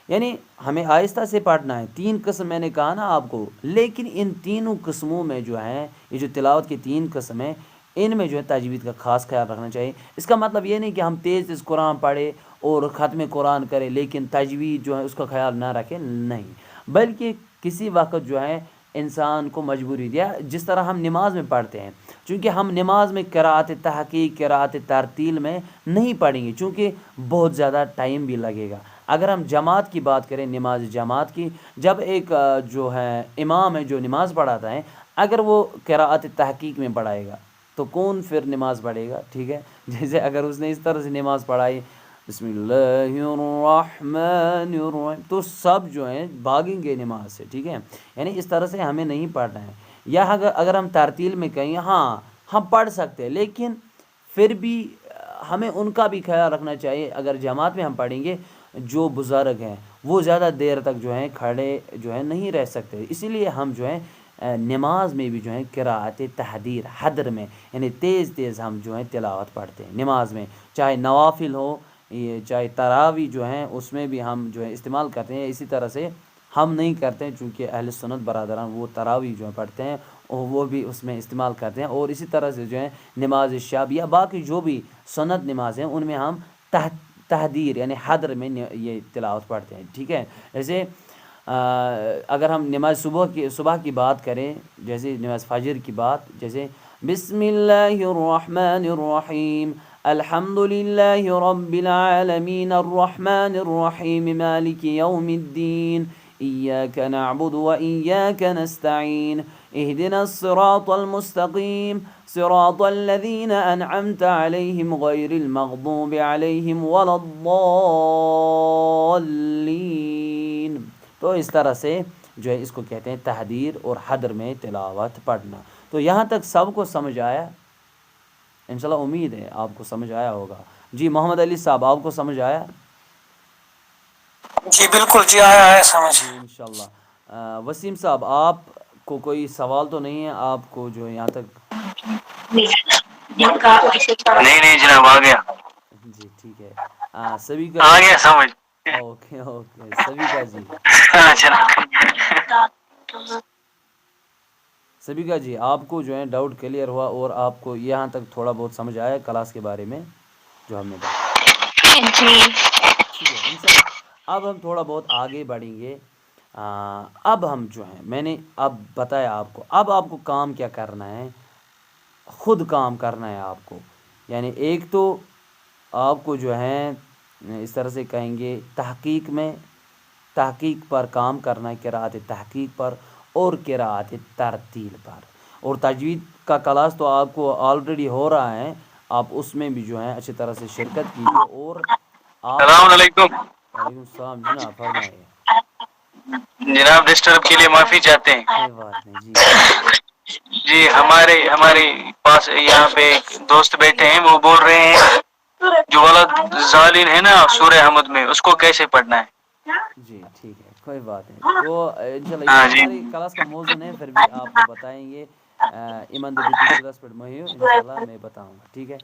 یعنی ہمیں آہستہ سے پڑھنا ہے. 3 قسم میں نے کہا نا آپ کو، لیکن ان تینوں قسموں میں جو ہے یہ جو تلاوت کی 3 قسم ہیں، ان میں جو ہے تجوید کا خاص خیال رکھنا چاہیے. اس کا مطلب یہ نہیں کہ ہم تیز تیز قرآن پڑھیں اور ختم قرآن کریں لیکن تجوید جو ہے اس کا خیال نہ رکھیں، نہیں، بلکہ کسی وقت جو ہے انسان کو مجبوری دیا، جس طرح ہم نماز میں پڑھتے ہیں، چونکہ ہم نماز میں قراءت تحقیق، قراءت ترتیل میں نہیں پڑھیں گے، چونکہ بہت زیادہ ٹائم بھی لگے گا۔ اگر ہم جماعت کی بات کریں، نماز جماعت کی، جب ایک جو ہے امام ہے جو نماز پڑھاتا ہے، اگر وہ قراءت تحقیق میں پڑھائے گا تو کون پھر نماز پڑھے گا؟ ٹھیک ہے، جیسے اگر اس نے اس طرح سے نماز پڑھائی بسم اللہ الرحمن الرحیم، تو سب جو ہیں بھاگیں گے نماز سے، ٹھیک ہے، یعنی اس طرح سے ہمیں نہیں پڑھنا ہے۔ یا اگر ہم ترتیل میں کہیں، ہاں ہم پڑھ سکتے ہیں، لیکن پھر بھی ہمیں ان کا بھی خیال رکھنا چاہیے۔ اگر جماعت میں ہم پڑھیں گے، جو بزرگ ہیں وہ زیادہ دیر تک جو ہیں کھڑے جو ہیں نہیں رہ سکتے، اسی لیے ہم جو ہیں نماز میں بھی جو ہے قراءت تحدیر حدر میں، یعنی تیز تیز ہم جو ہیں تلاوت پڑھتے ہیں نماز میں، چاہے نوافل ہو، یہ چاہے تراوی جو ہیں اس میں بھی ہم جو ہے استعمال کرتے ہیں۔ اسی طرح سے ہم نہیں کرتے ہیں، چونکہ اہل سنت برادران وہ تراوی جو ہے پڑھتے ہیں اور وہ بھی اس میں استعمال کرتے ہیں، اور اسی طرح سے جو ہے نماز شب یا باقی جو بھی سنت نماز ہیں ان میں ہم تحدیر یعنی حدر میں یہ تلاوت پڑھتے ہیں، ٹھیک ہے۔ جیسے اگر ہم نماز صبح کی بات کریں، جیسے نماز فجر کی بات، جیسے بسم اللہ الرحمن الرحیم الحمد للہ رب العالمین الرحمن الرحیم مالک یوم الدین ایاک نعبد و ایاک نستعین اہدنا الصراط المستقیم صراط الذین انعمت علیہم غیر المغضوب علیہم ولا الضالین۔ تو اس طرح سے جو ہے اس کو کہتے ہیں تحدیر اور حدر میں تلاوت پڑھنا۔ تو یہاں تک سب کو سمجھ آیا؟ انشاءاللہ امید ہے آپ کو سمجھ آیا ہوگا۔ جی محمد علی صاحب، آپ کو سمجھ آیا؟ جی بالکل، جی آیا ہے سمجھ۔ جی انشاءاللہ۔ وسیم صاحب، آپ کو کوئی سوال تو نہیں ہے آپ کو جو یہاں تک؟ نہیں جناب، آ گیا، جی ٹھیک ہے۔ سبھی کا آ گیا سمجھ۔ اوکے سبھی کا جی، سبھی کا جی، آپ کو جو ہے ڈاؤٹ کلیئر ہوا اور آپ کو یہاں تک تھوڑا بہت سمجھ آیا کلاس کے بارے میں جو ہم نے بتایا؟ ٹھیک ہے انشاءاللہ۔ اب ہم تھوڑا بہت آگے بڑھیں گے۔ اب ہم جو ہیں میں نے اب بتایا آپ کو، اب آپ کو کام کیا کرنا ہے، خود کام کرنا ہے آپ کو۔ یعنی ایک تو آپ کو جو ہے اس طرح سے کہیں گے تحقیق پر کام کرنا ہے، قراءت تحقیق پر اور قراءت ترتیل پر، اور تجوید کا کلاس تو آپ کو آلریڈی ہو رہا ہے، آپ اس میں بھی جو ہے اچھی طرح سے شرکت کیجیے۔ اور آپ السلام علیکم وعلیکم السلام جناب، فرمائیے۔ جناب، ڈسٹرب کے لیے معافی چاہتے ہیں۔ کوئی بات نہیں جی۔ جی ہمارے پاس یہاں پہ ایک دوست بیٹھے ہیں، وہ بول رہے ہیں جو ولد ظالین ہے نا سورہ حمد میں، اس کو کیسے پڑھنا ہے؟ جی ٹھیک ہے، کوئی بات نہیں، تو انشاءاللہ یہ ہماری کلاس کا موضوع ہے، پھر بھی آپ کو بتائیں گے ایمان دے بیٹی کلاس پر مہیو انشاءاللہ میں بتاؤں گا، ٹھیک ہے۔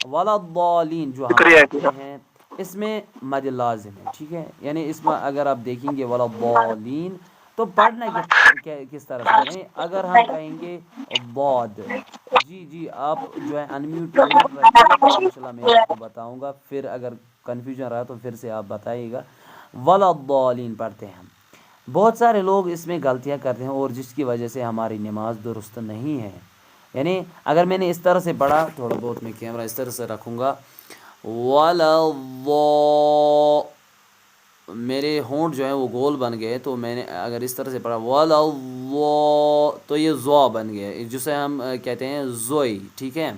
ولا الضالین جو ہم پڑھتے ہیں اس میں مد لازم ہے، ٹھیک ہے، یعنی اس میں اگر آپ دیکھیں گے ولا الضالین تو پڑھنا کس طرح سے ہے، اگر ہم کہیں گے ضاد، جی آپ جو ہے انمیوٹ میوٹ رکھیے، پھر انشاءاللہ میں آپ کو بتاؤں گا، پھر اگر کنفیوژن رہا تو پھر سے آپ بتائیے گا۔ ولا الضالین پڑھتے ہیں ہم، بہت سارے لوگ اس میں غلطیاں کرتے ہیں اور جس کی وجہ سے ہماری نماز درست نہیں ہے۔ یعنی اگر میں نے اس طرح سے پڑھا، تھوڑا بہت میں کیمرہ اس طرح سے رکھوں گا، ولا میرے ہونٹ جو ہیں وہ گول بن گئے، تو میں نے اگر اس طرح سے پڑھا ولا تو یہ زو بن گیا، جسے ہم کہتے ہیں زوئی، ٹھیک ہے۔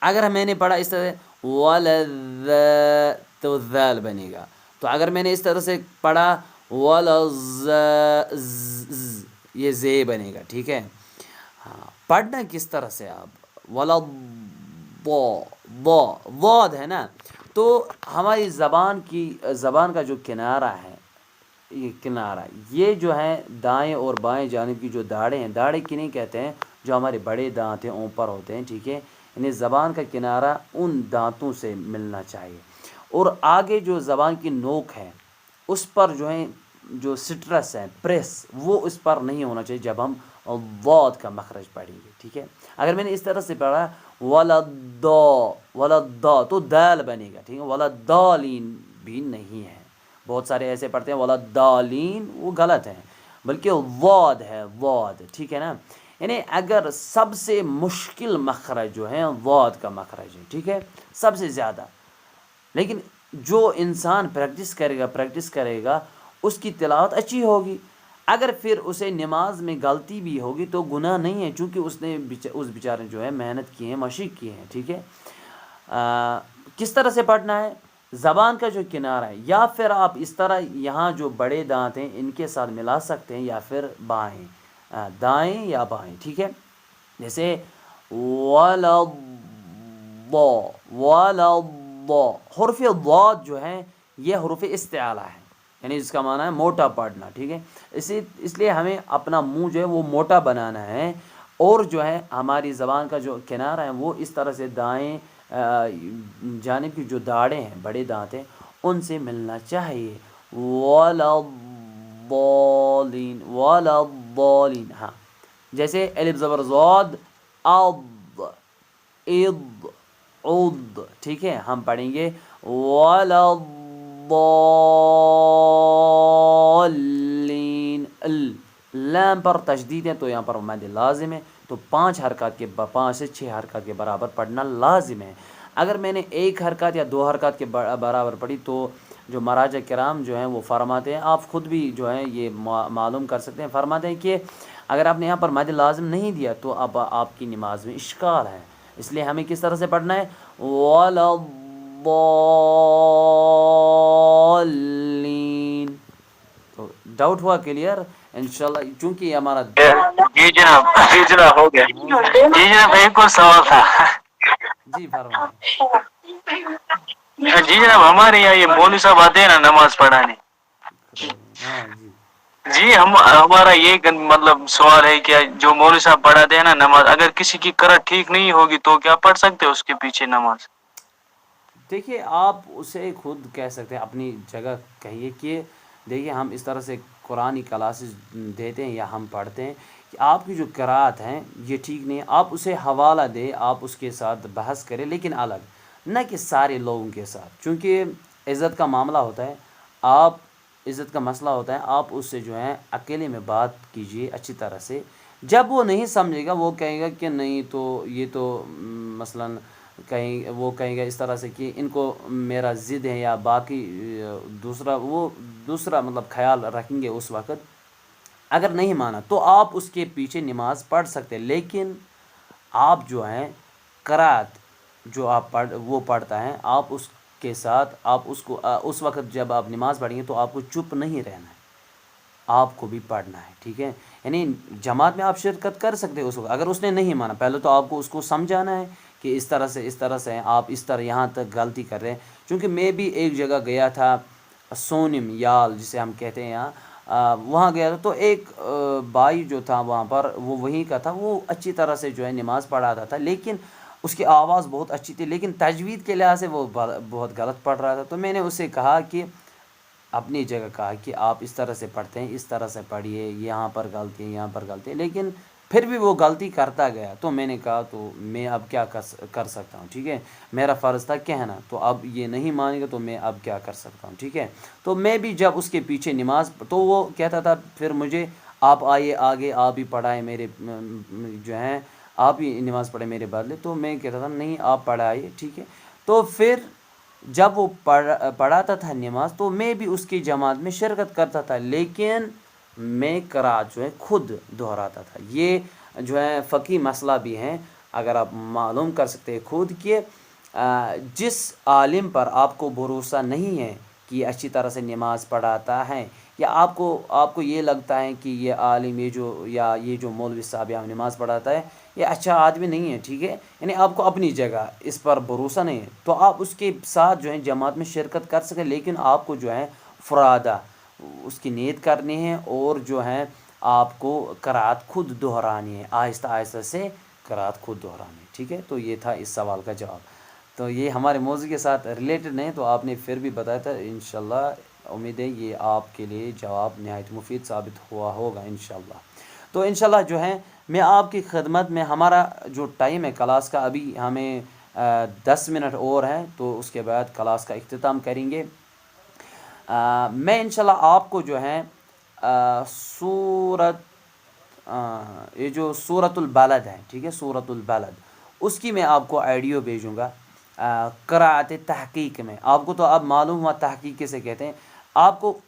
اگر میں نے پڑھا اس طرح سے ولا تو ذال بنے گا، تو اگر میں نے اس طرح سے پڑھا ولا یہ زے بنے گا، ٹھیک ہے۔ ہاں، پڑھنا کس طرح سے آپ ولا ضاد ہے نا، تو ہماری زبان کا جو کنارہ ہے، یہ کنارہ یہ جو ہے دائیں اور بائیں جانب کی جو داڑھیں ہیں، داڑھیں کنہیں کہتے ہیں جو ہمارے بڑے دانت ہیں اوپر ہوتے ہیں، ٹھیک ہے، یعنی زبان کا کنارہ ان دانتوں سے ملنا چاہیے، اور آگے جو زبان کی نوک ہے اس پر جو ہے جو سٹرس ہے پریس، وہ اس پر نہیں ہونا چاہیے جب ہم ضاد کا مخرج پڑھیں گے، ٹھیک ہے۔ اگر میں نے اس طرح سے پڑھا ولدا تو دال بنے گا، ٹھیک ہے، ولدالین بھی نہیں ہے، بہت سارے ایسے پڑھتے ہیں ولدالین، وہ غلط ہیں، بلکہ ضاد ہے، ضاد، ٹھیک ہے نا. یعنی اگر سب سے مشکل مخرج جو ہے ضاد کا مخرج ہے، ٹھیک ہے، سب سے زیادہ. لیکن جو انسان پریکٹس کرے گا اس کی تلاوت اچھی ہوگی. اگر پھر اسے نماز میں غلطی بھی ہوگی تو گناہ نہیں ہے، چونکہ اس نے اس بیچارے جو ہے محنت کی ہے، مشق کی ہے، ٹھیک ہے. کس طرح سے پڑھنا ہے؟ زبان کا جو کنارہ ہے، یا پھر آپ اس طرح یہاں جو بڑے دانت ہیں ان کے ساتھ ملا سکتے ہیں، یا پھر بائیں، دائیں یا بائیں، ٹھیک ہے. جیسے حرف ضاد جو ہے یہ حروف استعالہ ہے، یعنی اس کا معنی ہے موٹا پڑھنا، ٹھیک ہے. اس لیے ہمیں اپنا منہ جو ہے وہ موٹا بنانا ہے، اور جو ہے ہماری زبان کا جو کنارہ ہے وہ اس طرح سے دائیں جانب کی جو داڑیں ہیں، بڑے دانت ہیں، ان سے ملنا چاہیے. وَلَا الضَّالِّينَ. ہاں، جیسے الف زبر ضاد، اض، اض، عض، ٹھیک ہے. ہم پڑھیں گے وَلَا الضَّالِّينَ. لام پر تشدید ہے تو یہاں پر مد لازم ہے، تو 5 سے 6 حرکات کے برابر پڑھنا لازم ہے. اگر میں نے 1 حرکات یا 2 حرکات کے برابر پڑھی تو جو مراجع کرام جو ہیں وہ فرماتے ہیں، آپ خود بھی جو ہے یہ معلوم کر سکتے ہیں، فرماتے ہیں کہ اگر آپ نے یہاں پر مد لازم نہیں دیا تو اب آپ کی نماز میں اشکال ہے. اس لیے ہمیں کس طرح سے پڑھنا ہے؟ وَلَا الضَّالِّينَ. تو ڈاؤٹ ہوا کلیئر انشاءاللہ، چونکہ یہ ہمارا جی جناب ہو گیا. جی جناب ایک اور سوال تھا. جی فرمائیں. جی جناب ہمارے یہاں یہ مولوی صاحب آتے ہیں نا نماز پڑھانے. ہاں جی. جی ہمارا یہ مطلب سوال ہے کہ جو مولوی صاحب پڑھاتے ہیں نا نماز، اگر کسی کی قرأت ٹھیک نہیں ہوگی تو کیا پڑھ سکتے اس کے پیچھے نماز؟ دیکھیے آپ اسے خود کہہ سکتے ہیں، اپنی جگہ کہیے کہ دیکھیے ہم اس طرح سے قرآنی کلاسز دیتے ہیں یا ہم پڑھتے ہیں کہ آپ کی جو قرأت ہیں یہ ٹھیک نہیں ہے، آپ اسے حوالہ دیں، آپ اس کے ساتھ بحث کریں، لیکن الگ، نہ کہ سارے لوگوں کے ساتھ، چونکہ عزت کا معاملہ ہوتا ہے. آپ عزت کا مسئلہ ہوتا ہے، آپ اس سے جو ہے اکیلے میں بات کیجئے اچھی طرح سے. جب وہ نہیں سمجھے گا وہ کہے گا کہ نہیں تو یہ تو مثلاً وہ کہیں گا اس طرح سے کہ ان کو میرا ضد ہے، یا باقی دوسرا مطلب خیال رکھیں گے. اس وقت اگر نہیں مانا تو آپ اس کے پیچھے نماز پڑھ سکتے، لیکن آپ جو ہیں قرأت جو آپ وہ پڑھتا ہے، آپ اس کے ساتھ آپ اس کو اس وقت جب آپ نماز پڑھیں گے تو آپ کو چپ نہیں رہنا ہے، آپ کو بھی پڑھنا ہے، ٹھیک ہے. یعنی جماعت میں آپ شرکت کر سکتے اس وقت. اگر اس نے نہیں مانا پہلے تو آپ کو اس کو سمجھانا ہے کہ اس طرح سے ہیں آپ، اس طرح یہاں تک غلطی کر رہے ہیں. چونکہ میں بھی ایک جگہ گیا تھا، سونم یال جسے ہم کہتے ہیں یہاں، وہاں گیا تھا تو ایک بھائی جو تھا وہاں پر وہ وہیں کا تھا، وہ اچھی طرح سے جو ہے نماز پڑھاتا تھا، لیکن اس کی آواز بہت اچھی تھی، لیکن تجوید کے لحاظ سے وہ بہت غلط پڑھ رہا تھا. تو میں نے اسے کہا کہ اپنی جگہ کہا کہ آپ اس طرح سے پڑھتے ہیں، اس طرح سے پڑھیے، یہاں پر غلطی ہے، یہاں پر غلطی ہے، لیکن پھر بھی وہ غلطی کرتا گیا. تو میں نے کہا تو میں اب کیا کر سکتا ہوں، ٹھیک ہے، میرا فرض تھا کہنا، تو اب یہ نہیں مانے گا تو میں اب کیا کر سکتا ہوں، ٹھیک ہے. تو میں بھی جب اس کے پیچھے نماز، تو وہ کہتا تھا پھر مجھے آپ آئیے آگے، آپ بھی پڑھائیں میرے جو ہیں، آپ ہی نماز پڑھیں میرے بدلے. تو میں کہتا تھا نہیں آپ پڑھائیے، ٹھیک ہے. تو پھر جب وہ پڑھاتا تھا نماز تو میں بھی اس کی جماعت میں شرکت کرتا تھا، لیکن میں قرأت جو ہے خود دہراتا تھا. یہ جو ہے فقہی مسئلہ بھی ہے، اگر آپ معلوم کر سکتے ہیں خود کہ جس عالم پر آپ کو بھروسہ نہیں ہے کہ یہ اچھی طرح سے نماز پڑھاتا ہے، یا آپ کو یہ لگتا ہے کہ یہ عالم یہ جو مولوی صاحب یہاں نماز پڑھاتا ہے یہ اچھا آدمی نہیں ہے، ٹھیک ہے، یعنی آپ کو اپنی جگہ اس پر بھروسہ نہیں ہے، تو آپ اس کے ساتھ جو ہے جماعت میں شرکت کر سکیں، لیکن آپ کو جو ہے فرادہ اس کی نیت کرنی ہے، اور جو ہے آپ کو قرأت خود دہرانی ہے، آہستہ آہستہ سے قرأت خود دہرانی ہے، ٹھیک ہے. تو یہ تھا اس سوال کا جواب. تو یہ ہمارے موضوع کے ساتھ ریلیٹڈ نہیں، تو آپ نے پھر بھی بتایا تھا، انشاءاللہ امید ہے یہ آپ کے لیے جواب نہایت مفید ثابت ہوا ہوگا انشاءاللہ. تو انشاءاللہ جو ہے میں آپ کی خدمت میں، ہمارا جو ٹائم ہے کلاس کا ابھی ہمیں 10 منٹ اور ہیں، تو اس کے بعد کلاس کا اختتام کریں گے. میں انشاءاللہ آپ کو جو ہے سورت یہ جو سورۃ البلد ہے، ٹھیک ہے، سورۃ البلد، اس کی میں آپ کو آئیڈیو بھیجوں گا قراءت تحقیق میں. آپ کو تو اب معلوم ہوا تحقیق کسے کہتے ہیں. آپ کو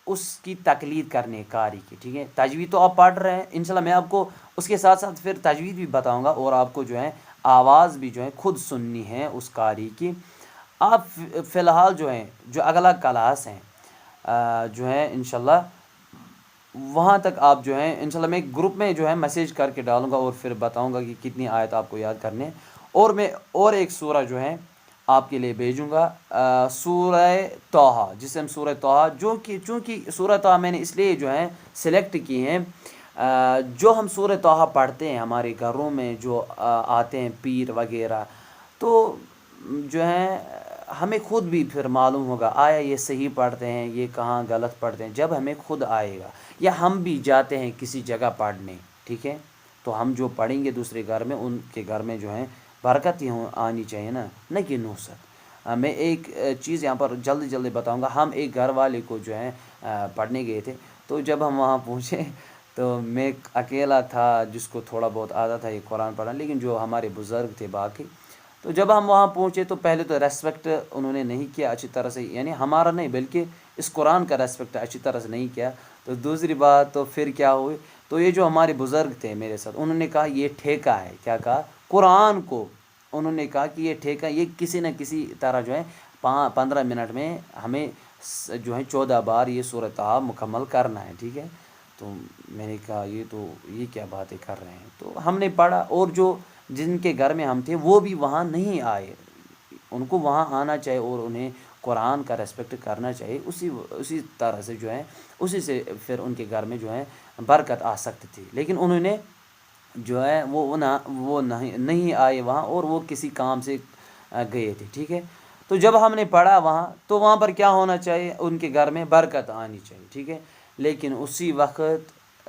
اس کی تقلید کرنے قاری کی، ٹھیک ہے. تجوید تو آپ پڑھ رہے ہیں انشاءاللہ، میں آپ کو اس کے ساتھ ساتھ پھر تجوید بھی بتاؤں گا، اور آپ کو جو ہے آواز بھی جو ہے خود سننی ہے اس قاری کی. آپ فی الحال جو ہیں جو اگلا کلاس ہیں جو ہے انشاءاللہ وہاں تک آپ جو ہیں انشاءاللہ میں گروپ میں جو ہے میسیج کر کے ڈالوں گا، اور پھر بتاؤں گا کہ کتنی آیت آپ کو یاد کرنے. اور میں اور ایک سورہ جو ہے آپ کے لیے بھیجوں گا، سورہ طٰہٰ، جسے ہم سورہ طٰہٰ، چونکہ سورہ طٰہٰ میں نے اس لیے جو ہے سلیکٹ کی ہیں، جو ہم سورہ طٰہٰ پڑھتے ہیں ہمارے گھروں میں جو آتے ہیں پیر وغیرہ، تو جو ہے ہمیں خود بھی پھر معلوم ہوگا آیا یہ صحیح پڑھتے ہیں یہ کہاں غلط پڑھتے ہیں. جب ہمیں خود آئے گا، یا ہم بھی جاتے ہیں کسی جگہ پڑھنے، ٹھیک ہے، تو ہم جو پڑھیں گے دوسرے گھر میں، ان کے گھر میں جو ہے برکت ہی آنی چاہیے نا، نہ کہ نحوست. میں ایک چیز یہاں پر جلدی جلدی بتاؤں گا. ہم ایک گھر والے کو جو ہے پڑھنے گئے تھے، تو جب ہم وہاں پہنچے تو میں اکیلا تھا جس کو تھوڑا بہت آتا تھا یہ قرآن پڑھنا، لیکن جو ہمارے بزرگ تھے باقی، تو جب ہم وہاں پہنچے تو پہلے تو ریسپیکٹ انہوں نے نہیں کیا اچھی طرح سے، یعنی ہمارا نہیں بلکہ اس قرآن کا ریسپیکٹ اچھی طرح سے نہیں کیا. تو دوسری بات تو پھر کیا ہوئی، تو یہ جو ہمارے بزرگ تھے میرے ساتھ، انہوں نے کہا یہ ٹھیکہ ہے. کیا کہا؟ قرآن کو انہوں نے کہا کہ یہ ٹھیکہ، یہ کسی نہ کسی طرح جو ہے 15 منٹ میں ہمیں جو ہے 14 بار یہ سورۃ طٰہٰ مکمل کرنا ہے، ٹھیک ہے. تو میں نے کہا یہ کیا باتیں کر رہے ہیں. تو ہم نے پڑھا، اور جو جن کے گھر میں ہم تھے وہ بھی وہاں نہیں آئے. ان کو وہاں آنا چاہیے اور انہیں قرآن کا ریسپیکٹ کرنا چاہیے. اسی طرح سے جو ہے اسی سے پھر ان کے گھر میں جو ہے برکت آ سکتی تھی. لیکن انہوں نے جو ہے وہ نہیں آئے وہاں، اور وہ کسی کام سے گئے تھے، ٹھیک ہے. تو جب ہم نے پڑھا وہاں، تو وہاں پر کیا ہونا چاہیے، ان کے گھر میں برکت آنی چاہیے، ٹھیک ہے. لیکن اسی وقت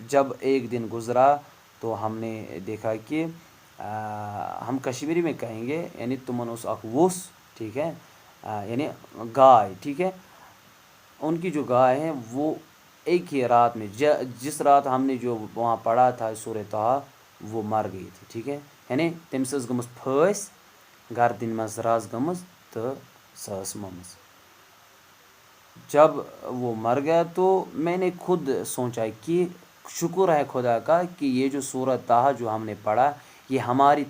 جب ایک دن گزرا تو ہم نے دیکھا کہ ہم کشمیری میں کہیں گے یعنی تمن اس اخوس، ٹھیک ہے، یعنی گائے، ٹھیک ہے. ان کی جو گائے ہیں وہ ایک ہی رات میں، جس رات ہم نے جو وہاں پڑھا تھا سورۃ طٰہٰ، وہ مر گئی تھی، ٹھیک ہے. یعنی تٔمِس ٲس گٔمٕژ پھٲسۍ گردنہِ منٛز رز گٔمٕژ تہٕ سۄ ٲس مٔمٕژ. جب وہ مر گیا تو میں نے خود سوچا کہ شکر ہے خدا کا کہ یہ جو سورۃ طٰہٰ جو ہم نے پڑھا یہ ہماری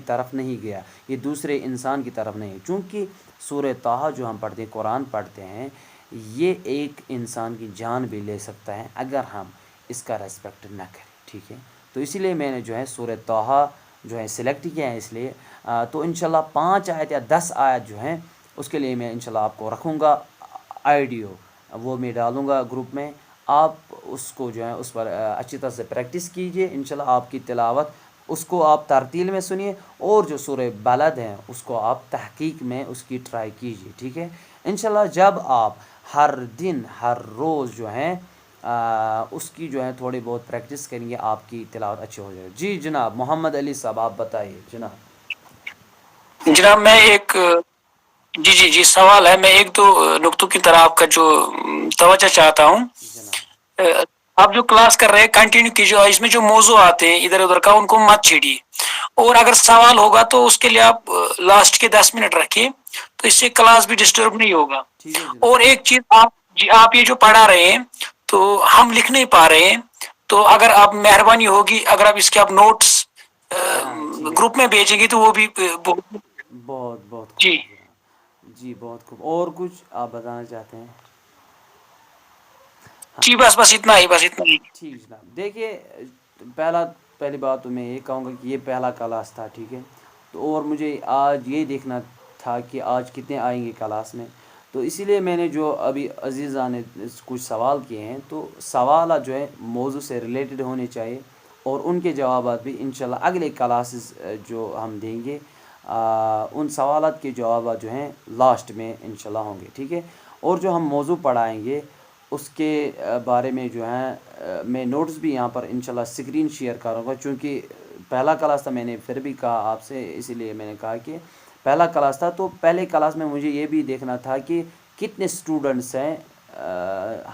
طرف نہیں گیا، یہ دوسرے انسان کی طرف نہیں. چونکہ سورۃ طٰہٰ جو ہم پڑھتے ہیں، قرآن پڑھتے ہیں، یہ ایک انسان کی جان بھی لے سکتا ہے اگر ہم اس کا ریسپیکٹ نہ کریں، ٹھیک ہے. تو اسی لیے میں نے جو ہے سورۃ طٰہٰ جو ہے سلیکٹ کیا ہے. اس لیے تو انشاءاللہ 5 آیت یا 10 آیت جو ہیں اس کے لیے میں انشاءاللہ آپ کو رکھوں گا آئیڈیو، وہ میں ڈالوں گا گروپ میں. آپ اس کو جو ہے اس پر اچھی طرح سے پریکٹس کیجئے. انشاءاللہ آپ کی تلاوت اس کو آپ ترتیل میں سنیے، اور جو سورہ بلد ہیں اس کو آپ تحقیق میں اس کی ٹرائی کیجئے، ٹھیک ہے. انشاءاللہ جب آپ ہر دن ہر روز جو ہیں اس کی جو ہے تھوڑی بہت پریکٹس کریں گے، آپ کی تلاوت اچھی ہو جائے. جی جناب محمد علی صاحب آپ بتائیے جناب. جناب میں ایک جی سوال ہے. میں ایک دو نقطوں کی طرح آپ کا جو توجہ چاہتا ہوں. جناب آپ جو کلاس کر رہے ہیں کنٹینیو کیجیے، اس میں جو موضوع آتے ہیں ادھر ادھر کا ان کو مت چھیڑیے، اور اگر سوال ہوگا تو اس کے لیے آپ لاسٹ کے 10 منٹ رکھیے، تو اس سے کلاس بھی ڈسٹرب نہیں ہوگا. ٹھیک ہے جناب. اور ایک چیز آپ یہ جو پڑھا رہے ہیں تو ہم لکھ نہیں پا رہے ہیں، تو اگر آپ مہربانی ہوگی اگر آپ اس کے آپ نوٹس ہاں ٹھیک ہے گروپ میں بھیجیں گے تو وہ بھی بہت خوب جی جناب. جی بہت خوب. اور کچھ آپ بتانا چاہتے ہیں؟ جی بس اتنا ہی. ٹھیک جناب. دیکھیے پہلی بات تو میں یہ کہوں گا کہ یہ پہلا کلاس تھا، ٹھیک ہے. تو اور مجھے آج یہ دیکھنا تھا کہ آج کتنے آئیں گے کلاس میں، تو اسی لیے میں نے جو ابھی عزیزہ نے کچھ سوال کیے ہیں، تو سوالات جو ہے موضوع سے ریلیٹڈ ہونے چاہیے، اور ان کے جوابات بھی انشاءاللہ اگلے کلاسز جو ہم دیں گے ان سوالات کے جوابات جو ہیں لاسٹ میں انشاءاللہ ہوں گے، ٹھیک ہے. اور جو ہم موضوع پڑھائیں گے اس کے بارے میں جو ہیں میں نوٹس بھی یہاں پر انشاءاللہ اسکرین شیئر کروں گا. چونکہ پہلا کلاس تھا، میں نے پھر بھی کہا آپ سے، اسی لیے میں نے کہا کہ پہلا کلاس تھا، تو پہلے کلاس میں مجھے یہ بھی دیکھنا تھا کہ کتنے اسٹوڈنٹس ہیں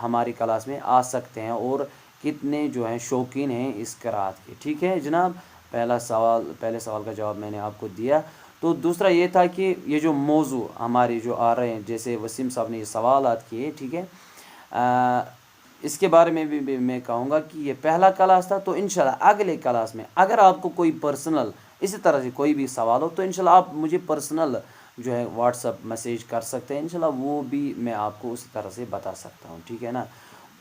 ہماری کلاس میں آ سکتے ہیں اور کتنے جو ہیں شوقین ہیں اس قرأت کے. ٹھیک ہے جناب, پہلے سوال کا جواب میں نے آپ کو دیا. تو دوسرا یہ تھا کہ یہ جو موضوع ہمارے جو آ رہے ہیں, جیسے وسیم صاحب نے یہ سوالات کیے, ٹھیک ہے, اس کے بارے میں بھی میں کہوں گا کہ یہ پہلا کلاس تھا. تو انشاءاللہ اگلے کلاس میں اگر آپ کو کوئی پرسنل اسی طرح سے کوئی بھی سوال ہو تو انشاءاللہ آپ مجھے پرسنل جو ہے واٹس اپ میسیج کر سکتے ہیں, انشاءاللہ وہ بھی میں آپ کو اسی طرح سے بتا سکتا ہوں. ٹھیک ہے نا.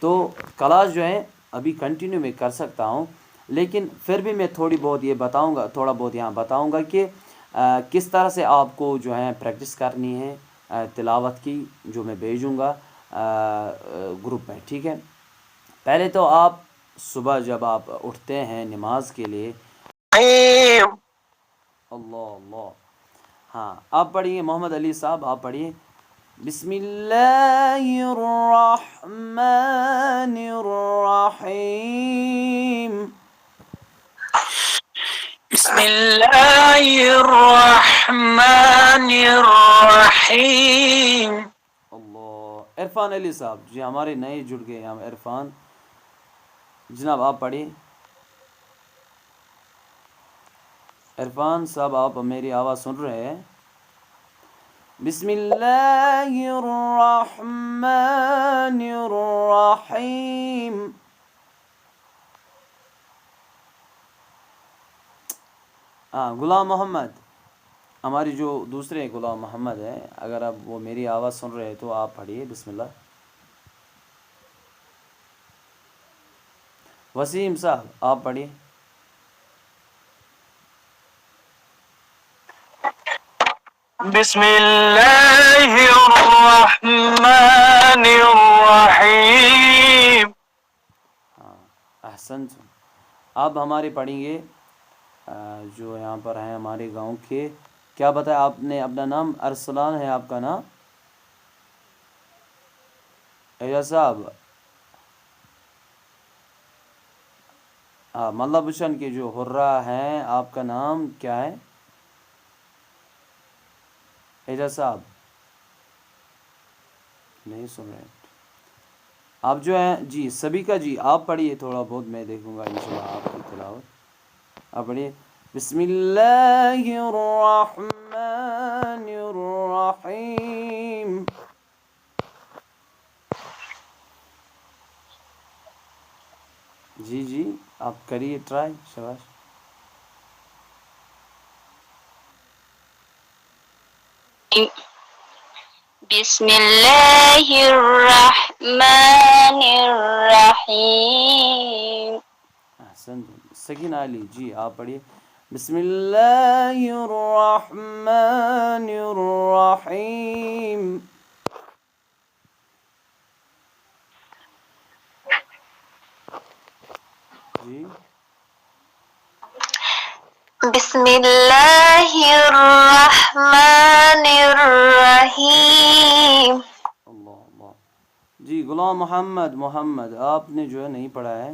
تو کلاس جو ہے ابھی کنٹینیو میں کر سکتا ہوں, لیکن پھر بھی میں تھوڑا بہت یہاں بتاؤں گا کہ کس طرح سے آپ کو جو ہے پریکٹس کرنی ہے تلاوت کی, جو میں بھیجوں گا گروپ میں. ٹھیک ہے, پہلے تو آپ صبح جب آپ اٹھتے ہیں نماز کے لیے, اللہ, ہاں آپ پڑھیے, محمد علی صاحب آپ پڑھیے, بسم اللہ الرحمن الرحیم. بسم اللہ الرحمن الرحیم. اللہ. عرفان علی صاحب جی ہمارے نئے جڑ گئے ہم, عرفان جناب آپ پڑھیے. عرفان صاحب آپ میری آواز سن رہے ہیں؟ بسم اللہ الرحمن الرحیم. غلام محمد, ہماری جو دوسرے غلام محمد ہیں, اگر آپ وہ میری آواز سن رہے ہیں تو آپ پڑھیے بسم اللہ. وسیم صاحب آپ پڑھیے. بسم اللہ الرحمن الرحیم. احسن. اب ہمارے پڑھیں گے جو یہاں پر ہیں ہمارے گاؤں کے. کیا بتایا آپ نے اپنا نام؟ ارسلان ہے آپ کا نام؟ اعجاز صاحب, مطلب بشن کے جو حرہ ہیں, آپ کا نام کیا ہے اعجاز صاحب؟ نہیں سن رہے آپ جو ہیں. جی سبھی کا, جی آپ پڑھیے تھوڑا بہت, میں دیکھوں گا انشاءاللہ آپ کی تلاوت. آپ پڑھیے بسم اللہ الرحمن الرحیم. جی آپ کریے ٹرائی, شاباش. بسم اللہ الرحمن الرحیم. احسن. سکینہ علی جی آپ پڑھیے بسم اللہ الرحمن الرحیم. جی بسم اللہ الرحمن الرحیم. اللہ. جی غلام محمد آپ نے جو ہے نہیں پڑھا ہے,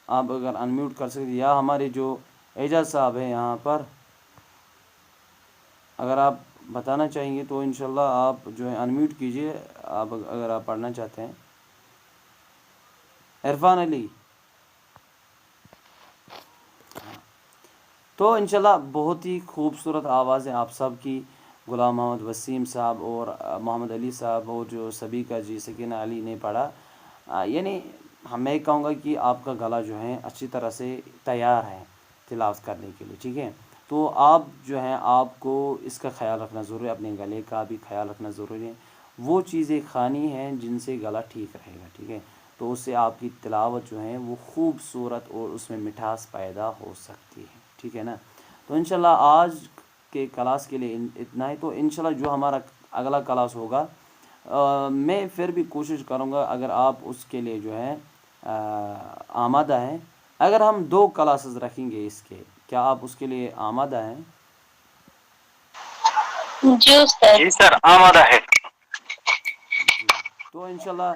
آپ اگر انمیوٹ کر سکتے, یا ہمارے جو اعجاز صاحب ہیں یہاں پر, اگر آپ بتانا چاہیں گے تو انشاءاللہ آپ جو ہے انمیوٹ کیجئے, آپ اگر آپ پڑھنا چاہتے ہیں. عرفان علی, تو انشاءاللہ بہت ہی خوبصورت آوازیں آپ سب کی, غلام محمد وسیم صاحب اور محمد علی صاحب, اور جو سبھی کا جی سکینہ علی نے پڑھا. یعنی میں کہوں گا کہ آپ کا گلا جو ہے اچھی طرح سے تیار ہے تلاوت کرنے کے لیے. ٹھیک ہے, تو آپ جو ہیں آپ کو اس کا خیال رکھنا ضروری ہے, اپنے گلے کا بھی خیال رکھنا ضروری ہے. وہ چیزیں کھانی ہیں جن سے گلا ٹھیک رہے گا. ٹھیک ہے, تو اس سے آپ کی تلاوت جو ہے وہ خوبصورت اور اس میں مٹھاس پیدا ہو سکتی ہے. ٹھیک ہے نا. تو انشاءاللہ آج کے کلاس کے لیے اتنا ہی. تو انشاءاللہ جو ہمارا اگلا کلاس ہوگا, میں پھر بھی کوشش کروں گا, اگر آپ اس کے لیے جو ہے آمادہ ہیں, اگر ہم 2 کلاسز رکھیں گے اس کے, کیا آپ اس کے لیے آمادہ ہیں؟ جی سر آمادہ ہے. جی, تو انشاءاللہ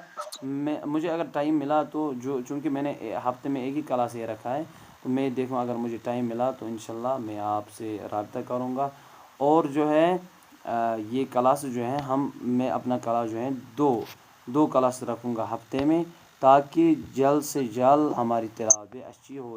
مجھے اگر ٹائم ملا تو چونکہ میں نے ہفتے میں ایک ہی کلاس یہ رکھا ہے, تو میں دیکھوں اگر مجھے ٹائم ملا تو انشاءاللہ میں آپ سے رابطہ کروں گا. اور جو ہے یہ کلاس جو ہیں میں اپنا کلاس جو ہے 2 2 کلاس رکھوں گا ہفتے میں، تاکہ جلد سے جلد ہماری تلاوتیں اچھی ہو